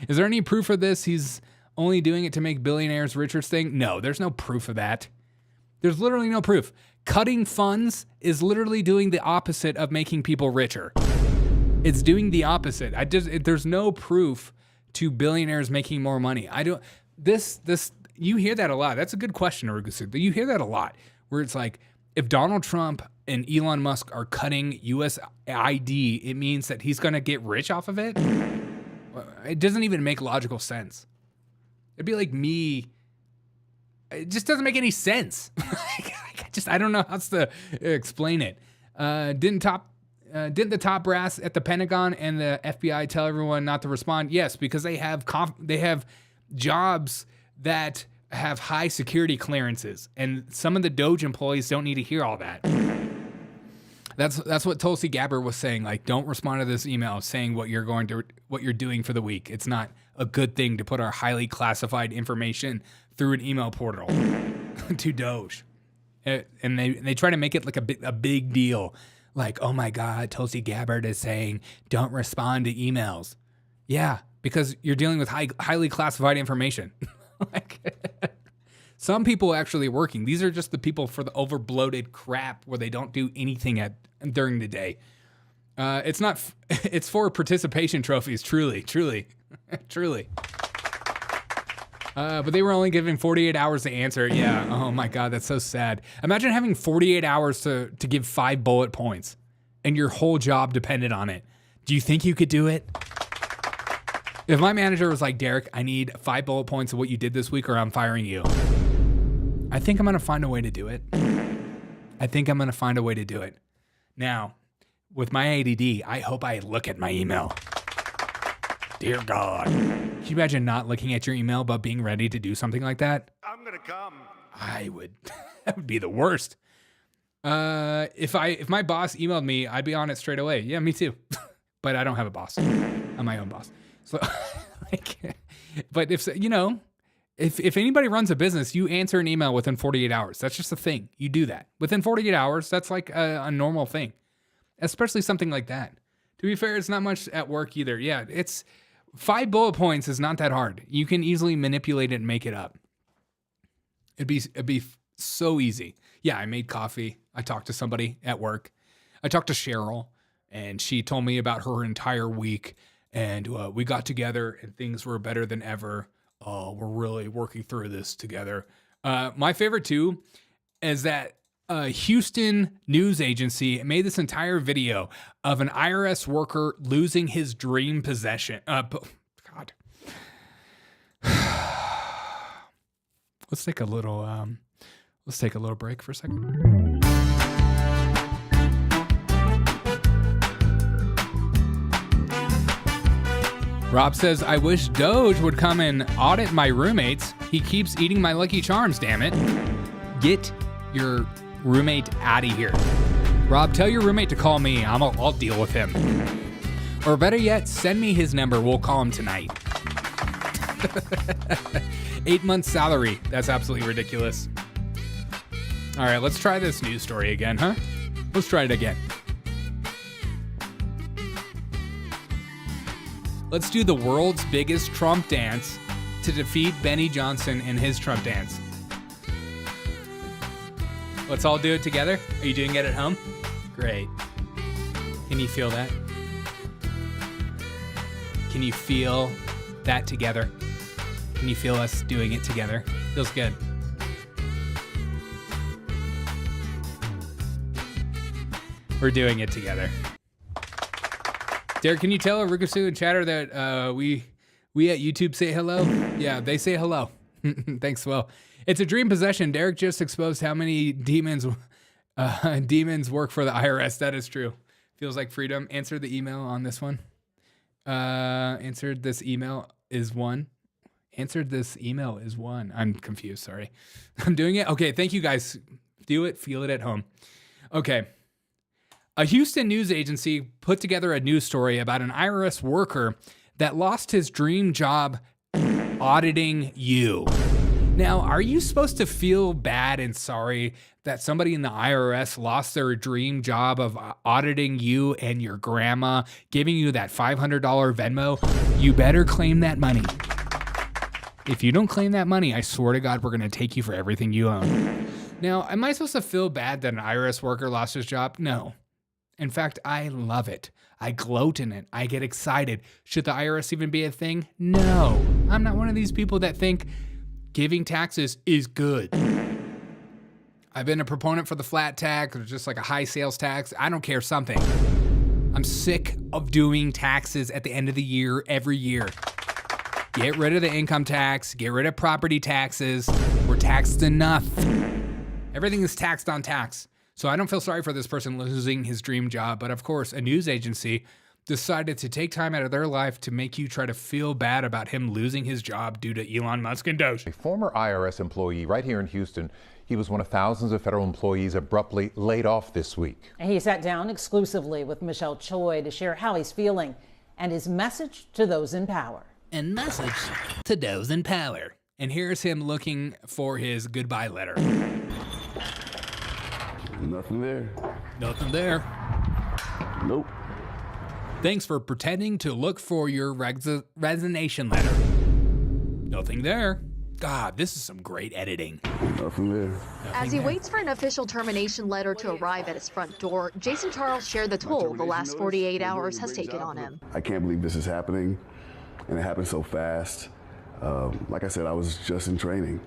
Is there any proof of this? He's only doing it to make billionaires richer thing? No, there's no proof of that. There's literally no proof. Cutting funds is literally doing the opposite of making people richer. It's doing the opposite. There's no proof to billionaires making more money. You hear that a lot. That's a good question, Arugusu. You hear that a lot, where it's like, if Donald Trump and Elon Musk are cutting USAID, it means that he's going to get rich off of it? It doesn't even make logical sense. It'd be like me. It just doesn't make any sense. I don't know how else to explain it. Didn't the top brass at the Pentagon and the FBI tell everyone not to respond? Yes, because they have jobs that have high security clearances, and some of the Doge employees don't need to hear all that. That's what Tulsi Gabbard was saying. Like, don't respond to this email saying what you're doing for the week. It's not a good thing to put our highly classified information through an email portal to Doge, and they try to make it like a big deal. Like, oh my God, Tulsi Gabbard is saying, don't respond to emails. Yeah, because you're dealing with highly classified information. Some people actually working. These are just the people for the overbloated crap where they don't do anything during the day. It's for participation trophies, truly. But they were only given 48 hours to answer. Yeah. Oh my God, that's so sad. Imagine having 48 hours to give 5 bullet points and your whole job depended on it. Do you think you could do it? If my manager was like, Derek, I need 5 bullet points of what you did this week or I'm firing you, I think I'm going to find a way to do it. Now, with my ADD, I hope I look at my email. Dear God. Can you imagine not looking at your email but being ready to do something like that? I'm going to come. I would. That would be the worst. If my boss emailed me, I'd be on it straight away. Yeah, me too. But I don't have a boss. I'm my own boss. So, but if anybody runs a business, you answer an email within 48 hours. That's just a thing. You do that. Within 48 hours, that's like a normal thing. Especially something like that. To be fair, it's not much at work either. Yeah, it's 5 bullet points is not that hard. You can easily manipulate it and make it up. It'd be so easy. Yeah, I made coffee. I talked to somebody at work. I talked to Cheryl, and she told me about her entire week. And we got together, and things were better than ever. Oh, we're really working through this together. My favorite, too, is that Houston news agency made this entire video of an IRS worker losing his dream possession. God. Let's take a little break for a second. Rob says, I wish Doge would come and audit my roommates. He keeps eating my Lucky Charms, damn it. Get your roommate out of here. Rob, tell your roommate to call me. I'll deal with him. Or better yet, send me his number. We'll call him tonight. 8 months salary. That's absolutely ridiculous. All right, let's try this news story again, huh? Let's try it again. Let's do the world's biggest Trump dance to defeat Benny Johnson in his Trump dance. Let's all do it together. Are you doing it at home? Great. Can you feel that? Can you feel that together? Can you feel us doing it together? Feels good. We're doing it together. Derek, can you tell Rukusu and Chatter that we at YouTube say hello? Yeah, they say hello. Thanks, Will. It's a dream possession. Derek just exposed how many demons work for the IRS. That is true. Feels like freedom. Answer the email on this one. Answered this email is one. Answered this email is one. I'm confused. Sorry. I'm doing it. Okay. Thank you guys. Do it. Feel it at home. Okay. A Houston news agency put together a news story about an IRS worker that lost his dream job auditing you. Now, are you supposed to feel bad and sorry that somebody in the IRS lost their dream job of auditing you and your grandma, giving you that $500 Venmo? You better claim that money. If you don't claim that money, I swear to God, we're going to take you for everything you own. Now, am I supposed to feel bad that an IRS worker lost his job? No. In fact, I love it. I gloat in it. I get excited. Should the IRS even be a thing? No. I'm not one of these people that think giving taxes is good. I've been a proponent for the flat tax or just like a high sales tax. I don't care, something. I'm sick of doing taxes at the end of the year every year. Get rid of the income tax. Get rid of property taxes. We're taxed enough. Everything is taxed on tax. So I don't feel sorry for this person losing his dream job, but of course, a news agency decided to take time out of their life to make you try to feel bad about him losing his job due to Elon Musk and Doge. A former IRS employee right here in Houston, he was one of thousands of federal employees abruptly laid off this week. He sat down exclusively with Michelle Choi to share how he's feeling and his message to those in power. And message to those in power. And here's him looking for his goodbye letter. Nothing there. Nothing there. Nope. Thanks for pretending to look for your resignation letter. Nothing there. God, this is some great editing. Nothing there. As he waits for an official termination letter to arrive at his front door, Jason Charles shared the toll the last 48 hours has taken on him. I can't believe this is happening, and it happened so fast. Like I said, I was just in training.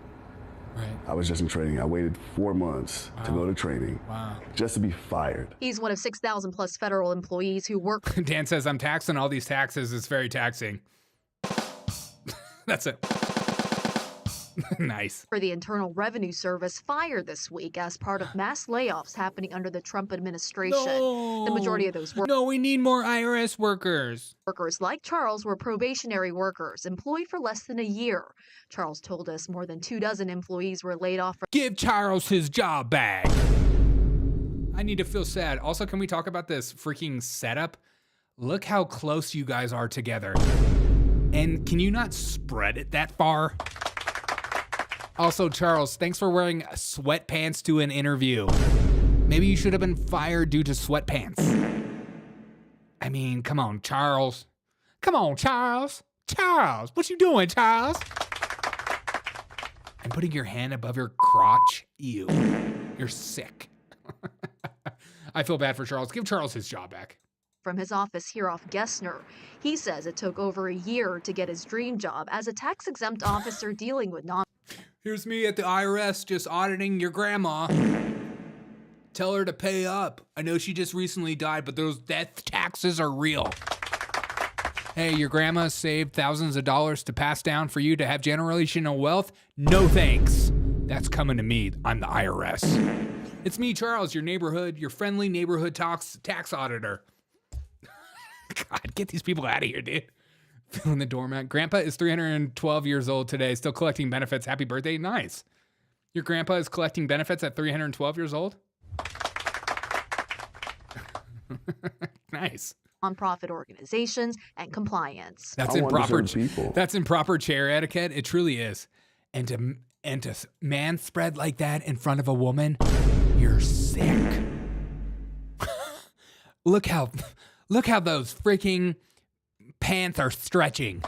Right. I was just in training. I waited 4 months to go to training just to be fired. He's one of 6,000 plus federal employees who work. Dan says, I'm taxing all these taxes. It's very taxing. That's it. Nice. For the Internal Revenue Service fired this week as part of mass layoffs happening under the Trump administration. The majority of those No, we need more IRS workers. Workers like Charles were probationary workers employed for less than a year. Charles told us more than 24 employees were laid off. Give Charles his job back. I need to feel sad. Also, can we talk about this freaking setup? Look how close you guys are together. And can you not spread it that far? Also, Charles, thanks for wearing sweatpants to an interview. Maybe you should have been fired due to sweatpants. I mean, come on, Charles. Come on, Charles. Charles, what you doing, Charles? And putting your hand above your crotch. Ew. You're sick. I feel bad for Charles. Give Charles his job back. From his office here off Gessner. He says it took over a year to get his dream job as a tax-exempt officer dealing with Here's me at the IRS just auditing your grandma. Tell her to pay up. I know she just recently died, but those death taxes are real. Hey, your grandma saved thousands of dollars to pass down for you to have generational wealth? No thanks. That's coming to me. I'm the IRS. It's me, Charles, your friendly neighborhood tax auditor. God, get these people out of here, dude. Filling the doormat. Grandpa is 312 years old today, still collecting benefits. Happy birthday. Nice. Your grandpa is collecting benefits at 312 years old? Nice. Nonprofit organizations and compliance. That's improper chair etiquette. It truly is. And to man spread like that in front of a woman, you're sick. Look how those freaking pants are stretching.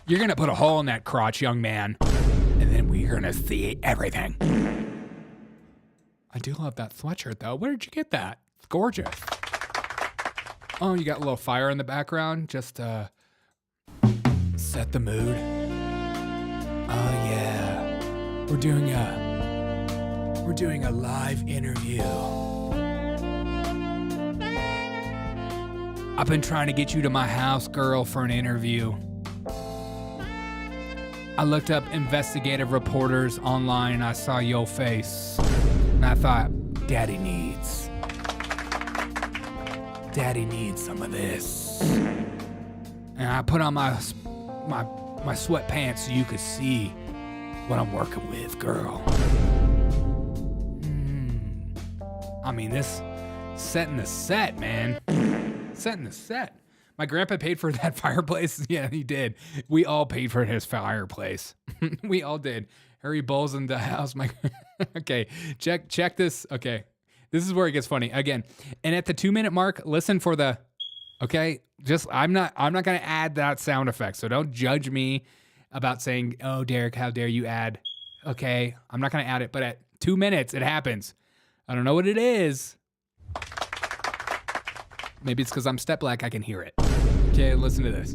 You're gonna put a hole in that crotch, young man, and then we're gonna see everything. I do love that sweatshirt though. Where did you get that? It's gorgeous. Oh, you got a little fire in the background, just to set the mood. Oh yeah, we're doing a live interview. I've been trying to get you to my house, girl, for an interview. I looked up investigative reporters online and I saw your face. And I thought, Daddy needs some of this. And I put on my sweatpants so you could see what I'm working with, girl. I mean, this setting the set, man. Setting the set. My grandpa paid for that fireplace. Yeah, he did. We all paid for his fireplace. We all did. Harry Bowles in the house. Okay, check this. Okay, this is where it gets funny again. And at the 2-minute mark, listen for the. Okay, just I'm not gonna add that sound effect. So don't judge me about saying, "Oh, Derek, how dare you add?" Okay, I'm not gonna add it. But at 2 minutes, it happens. I don't know what it is. Maybe it's because I'm step black, I can hear it. Okay, listen to this.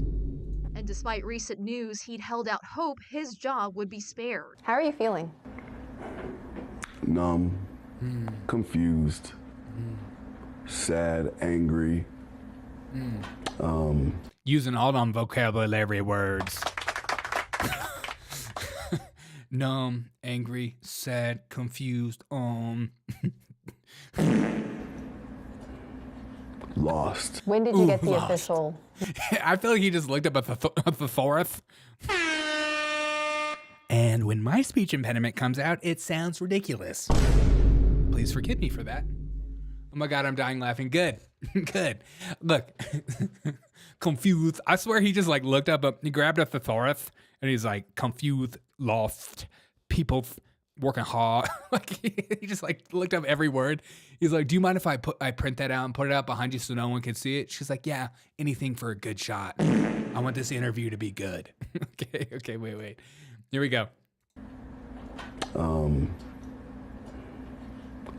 And despite recent news, he'd held out hope his job would be spared. How are you feeling? Numb, confused, sad, angry. Using all them vocabulary words. Numb, angry, sad, confused, Lost. When did you get the official? I feel like he just looked up at the thesaurus. And when my speech impediment comes out, it sounds ridiculous. Please forgive me for that. Oh my God, I'm dying laughing. Good. Good. Look. Confused. I swear he just like looked up, he grabbed a thesaurus and he's like, confused, lost, people working hard. Like he just like looked up every word. He's like, do you mind if I print that out and put it out behind you so no one can see it? She's like, yeah, anything for a good shot. I want this interview to be good. Okay, wait. Here we go.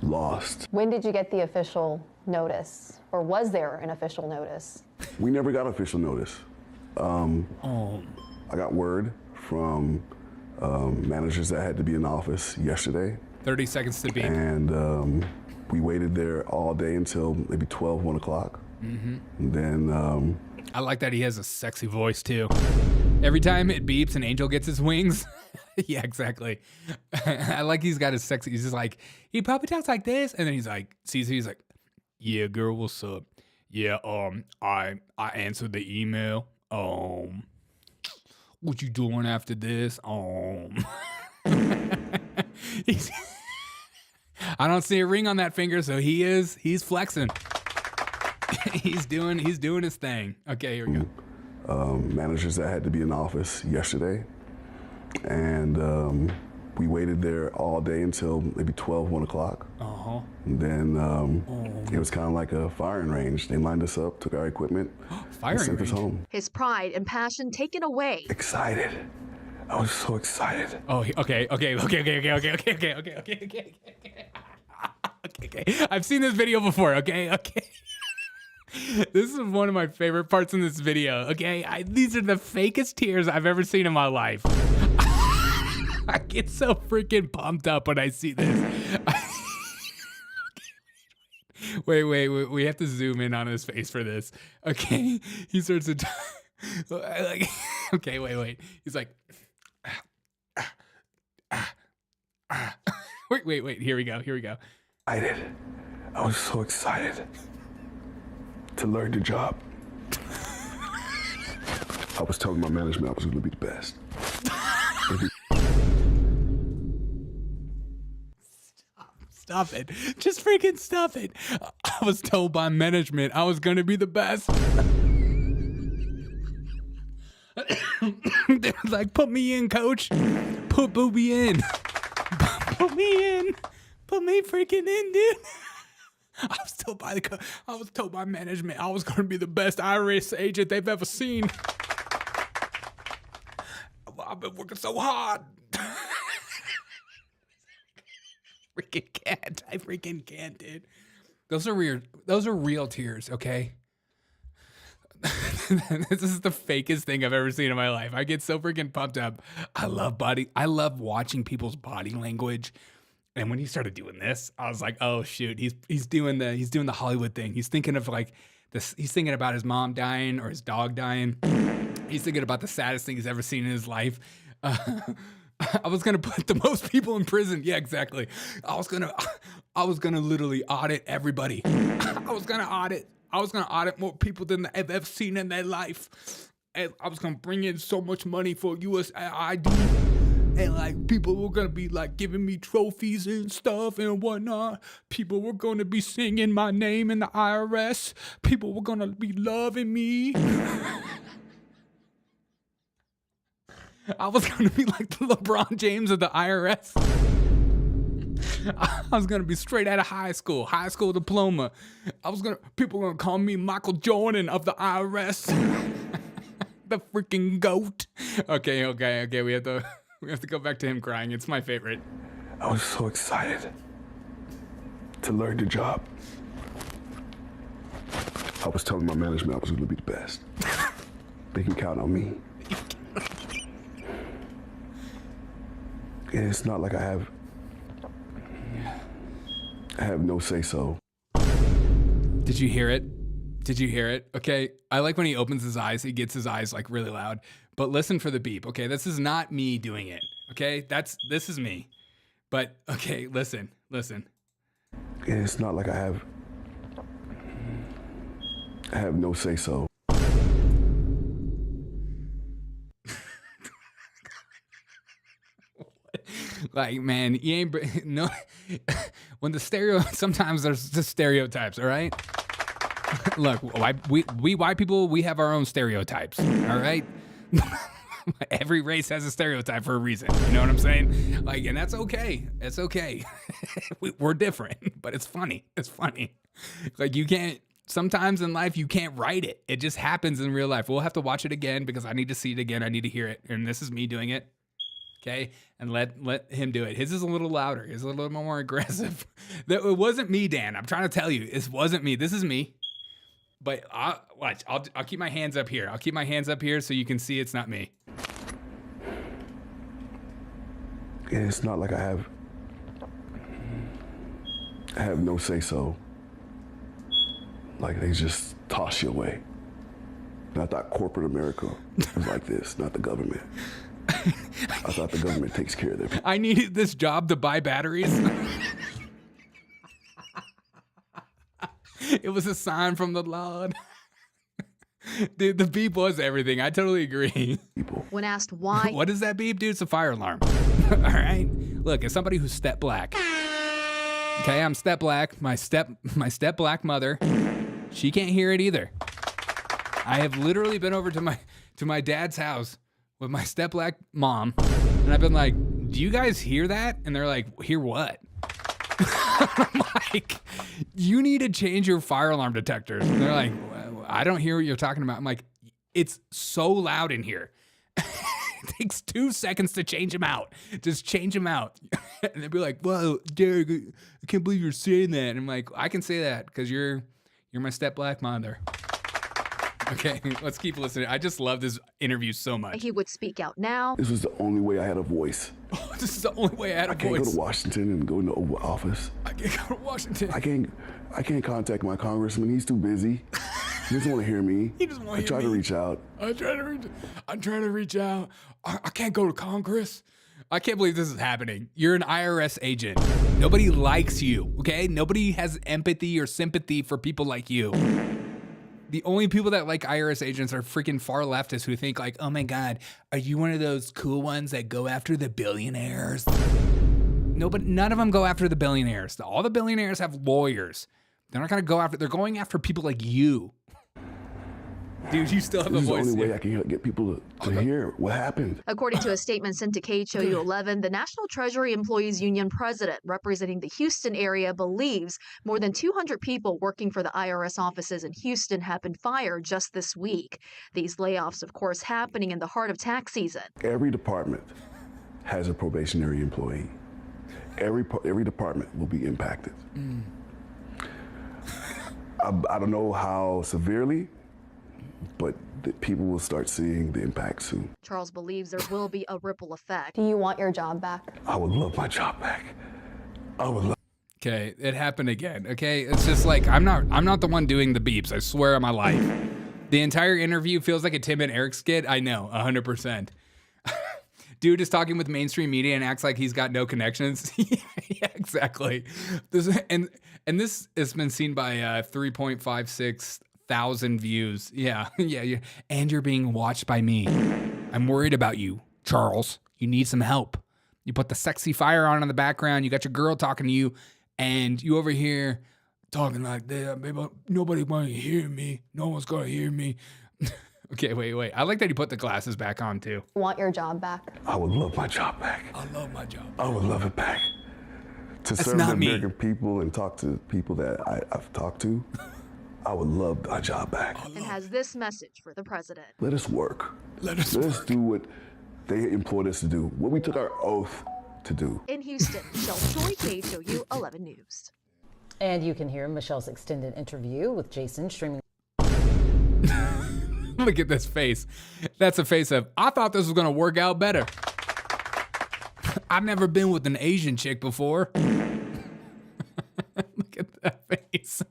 Lost. When did you get the official notice? Or was there an official notice? We never got official notice. I got word from managers that had to be in the office yesterday. 30 seconds to beep. And we waited there all day until maybe 12, 1 o'clock. Mm-hmm. And then... I like that he has a sexy voice too. Every time it beeps and Angel gets his wings, Yeah, exactly. I like he's got his sexy. He's just like, he probably talks like this, and then he's like, he's like, yeah, girl, what's up? Yeah, I answered the email. What you doing after this? I don't see a ring on that finger, so he's flexing. he's doing his thing. Okay, here we go. Managers that had to be in the office yesterday, and we waited there all day until maybe 12, 1 o'clock. And then it was kind of like a firing range. They lined us up, took our equipment, and sent us home. His pride and passion taken away. Excited. I was so excited. Oh, okay. I've seen this video before. Okay. This is one of my favorite parts in this video. Okay, these are the fakest tears I've ever seen in my life. I get so freaking pumped up when I see this. Wait. We have to zoom in on his face for this. Okay, he starts to. Okay, wait. He's like. Wait. Here we go. Excited. I was so excited to learn the job. I was telling my management I was going to be the best. Stop it. Just freaking stop it. I was told by management I was going to be the best. They was like, put me in, coach. Put Booby in. Put me in. Put me freaking in, dude. I was told by management I was going to be the best IRS agent they've ever seen. I've been working so hard. I freaking can't, dude. Those are real tears, okay? This is the fakest thing I've ever seen in my life. I get so freaking pumped up. I love watching people's body language. And when he started doing this, I was like, oh shoot, he's doing the Hollywood thing. He's thinking of like this. He's thinking about his mom dying or his dog dying. He's thinking about the saddest thing he's ever seen in his life. I was gonna put the most people in prison. Yeah, exactly. I was gonna literally audit everybody. I was gonna audit more people than they've ever seen in their life. And I was gonna bring in so much money for USAID. And like people were gonna be like giving me trophies and stuff and whatnot. People were gonna be singing my name in the IRS. People were gonna be loving me. I was gonna be like the LeBron James of the IRS. I was gonna be straight out of high school diploma. People were gonna call me Michael Jordan of the IRS. The freaking GOAT. Okay. We have to go back to him crying. It's my favorite. I was so excited to learn the job. I was telling my management I was going to be the best. They can count on me. And it's not like I have no say-so. Did you hear it? Okay. I like when he opens his eyes, he gets his eyes like really loud. But listen for the beep, okay? This is not me doing it, okay? This is me. But, okay, listen. And it's not like I have no say-so. Like, man, you ain't no. When sometimes there's just stereotypes, all right? Look, we white people, we have our own stereotypes, all right? Every race has a stereotype for a reason. You know what I'm saying? Like, and that's okay. It's okay. We're different, but it's funny. Like, you can't. Sometimes in life you can't write it. It just happens in real life. We'll have to watch it again because I need to see it again. I need to hear it, and this is me doing it. Okay, and let him do it. His is a little louder. His is a little more aggressive. It wasn't me, Dan. I'm trying to tell you, it wasn't me. This is me. But watch. I'll keep my hands up here. I'll keep my hands up here so you can see it's not me. And it's not like I have no say-so. Like they just toss you away. I thought corporate America was like this, not the government. I thought the government takes care of their people. I needed this job to buy batteries. It was a sign from the Lord. Dude, the beep was everything. I totally agree. When asked why. What is that beep, dude? It's a fire alarm. All right. Look, as somebody who's step black. Okay, I'm step black. My step black mother, she can't hear it either. I have literally been over to my dad's house with my step black mom, and I've been like, "Do you guys hear that?" And they're like, "Hear what?" I'm like, "You need to change your fire alarm detectors." And they're like, "I don't hear what you're talking about." I'm like, "It's so loud in here. It takes 2 seconds to change them out. Just change them out." And they'd be like, "Whoa, Derek, I can't believe you're saying that." And I'm like, "I can say that because you're my step black mother." Okay, let's keep listening. I just love this interview so much. He would speak out now. This was the only way I had a voice. Oh, this is the only way I had a voice. I can't go to Washington and go in the Oval Office. I can't go to Washington. I can't contact my congressman. He's too busy. He doesn't want to hear me. He doesn't want to hear me. I try to reach out. I'm trying to reach out. I can't go to Congress. I can't believe this is happening. You're an IRS agent. Nobody likes you, okay? Nobody has empathy or sympathy for people like you. The only people that like IRS agents are freaking far leftists who think like, "Oh my God, are you one of those cool ones that go after the billionaires?" None of them go after the billionaires. All the billionaires have lawyers. They're not going to go after, they're going after people like you. Dude, you still have a voice. This is the only way I can get people to hear what happened. According to a statement sent to KHOU 11, the National Treasury Employees Union president representing the Houston area believes more than 200 people working for the IRS offices in Houston have been fired just this week. These layoffs, of course, happening in the heart of tax season. Every department has a probationary employee. Every department will be impacted. I don't know how severely, but people will start seeing the impact soon. Charles believes there will be a ripple effect. Do you want your job back? I would love my job back. I would love. Okay, it happened again. Okay, it's just like I'm not the one doing the beeps. I swear on my life. The entire interview feels like a Tim and Eric skit. I know, 100%. Dude is talking with mainstream media and acts like he's got no connections. Yeah, exactly. This has been seen by 3.56 thousand views. Yeah. And you're being watched by me. I'm worried about you, Charles. You need some help. You put the sexy fire on in the background. You got your girl talking to you, and you over here talking like that. Maybe nobody want to hear me. No one's gonna hear me. Okay, wait. I like that he put the glasses back on too. Want your job back? I would love my job back. I love my job. I would love it back. To serve the American people and talk to people that I've talked to. I would love my job back. And has this message for the president. Let us work. Let us do what they employed us to do, what we took our oath to do. In Houston, Michelle Choi, KHOU 11 News. And you can hear Michelle's extended interview with Jason streaming. Look at this face. That's a face of, I thought this was going to work out better. I've never been with an Asian chick before. Look at that face.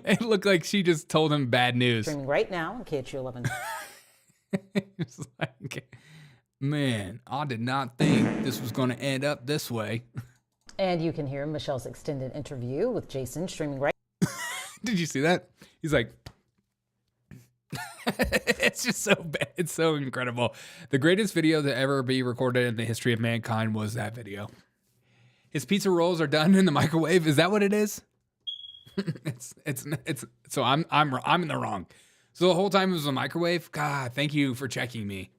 It looked like she just told him bad news. Streaming right now on KHOU 11. It's like, man, I did not think this was going to end up this way. And you can hear Michelle's extended interview with Jason streaming right. Did you see that? He's like, it's just so bad. It's so incredible. The greatest video to ever be recorded in the history of mankind was that video. His pizza rolls are done in the microwave. Is that what it is? It's so I'm in the wrong. So the whole time it was a microwave. God, thank you for checking me.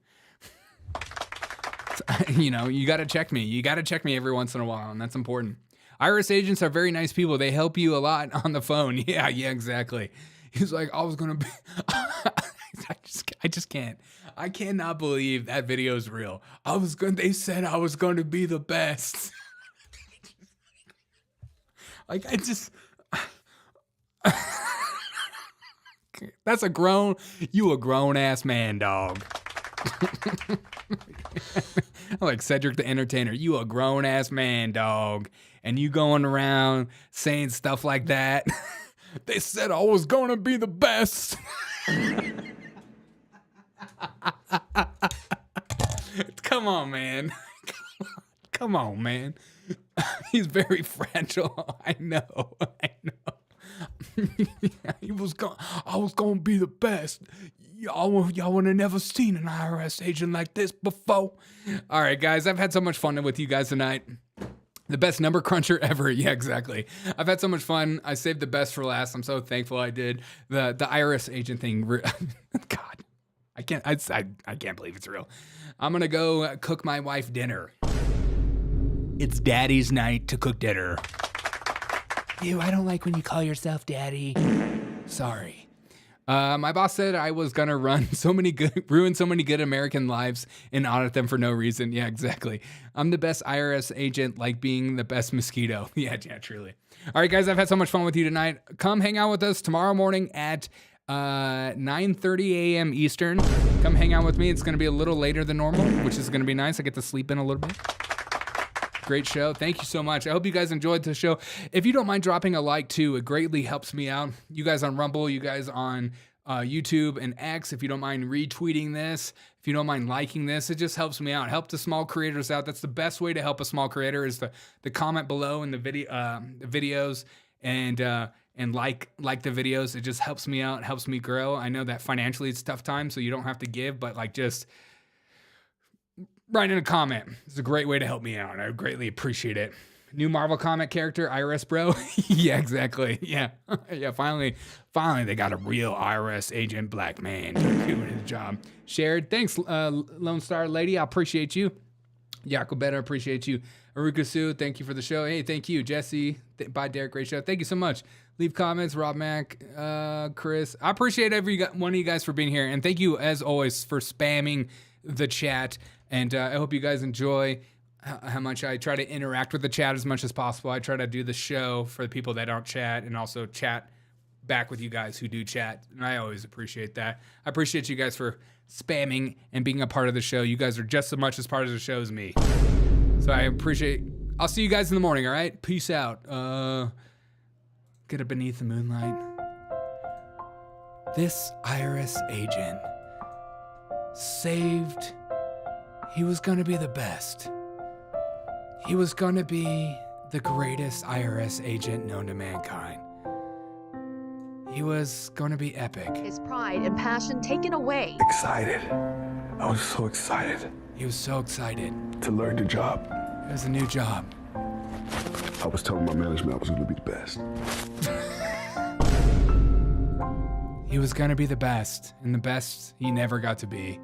You know, you got to check me. You got to check me every once in a while, and that's important. IRS agents are very nice people. They help you a lot on the phone. Yeah, exactly. He's like, I was gonna be. I just can't. I cannot believe that video is real. They said I was going to be the best. Like, that's a grown ass man, dog. Like Cedric the Entertainer, you a grown ass man, dog, and you going around saying stuff like that. They said I was gonna be the best. Come on, man. Come on, man. He's very fragile. I know. I was gonna be the best. Y'all would have never seen an IRS agent like this before. All right, guys, I've had so much fun with you guys tonight. The best number cruncher ever. Yeah, exactly. I've had so much fun. I saved the best for last. I'm so thankful I did. The IRS agent thing. God, I can't believe it's real. I'm gonna go cook my wife dinner. It's daddy's night to cook dinner. Ew, I don't like when you call yourself daddy. Sorry. My boss said I was gonna ruin so many good American lives and audit them for no reason. Yeah, exactly. I'm the best IRS agent, like being the best mosquito. Yeah, truly. All right, guys, I've had so much fun with you tonight. Come hang out with us tomorrow morning at 9:30 a.m. Eastern. Come hang out with me. It's gonna be a little later than normal, which is gonna be nice. I get to sleep in a little bit. Great show. Thank you so much. I hope you guys enjoyed the show. If you don't mind dropping a like too, it greatly helps me out. You guys on Rumble, you guys on YouTube and X, if you don't mind retweeting this, if you don't mind liking this, it just helps me out. Help the small creators out. That's the best way to help a small creator is the comment below in the videos and like the videos. It just helps me out, helps me grow. I know that financially it's a tough time, so you don't have to give, but like just write in a comment. It's a great way to help me out. I would greatly appreciate it. New Marvel comic character, IRS bro. Yeah, exactly. Yeah. Yeah, finally they got a real IRS agent black man doing his job. Shared. Thanks, Lone Star Lady. I appreciate you. Yakobeta, appreciate you. Aruka Sue, thank you for the show. Hey, thank you. Jesse, bye Derek, great show. Thank you so much. Leave comments, Rob Mack, Chris. I appreciate every one of you guys for being here. And thank you, as always, for spamming the chat. And I hope you guys enjoy how much I try to interact with the chat as much as possible. I try to do the show for the people that don't chat and also chat back with you guys who do chat. And I always appreciate that. I appreciate you guys for spamming and being a part of the show. You guys are just as much as part of the show as me. So I appreciate. I'll see you guys in the morning, all right? Peace out. Get up beneath the moonlight. This IRS agent saved. He was going to be the best. He was going to be the greatest IRS agent known to mankind. He was going to be epic. His pride and passion taken away. Excited. I was so excited. He was so excited. To learn the job. It was a new job. I was telling my management I was going to be the best. He was going to be the best, and the best he never got to be.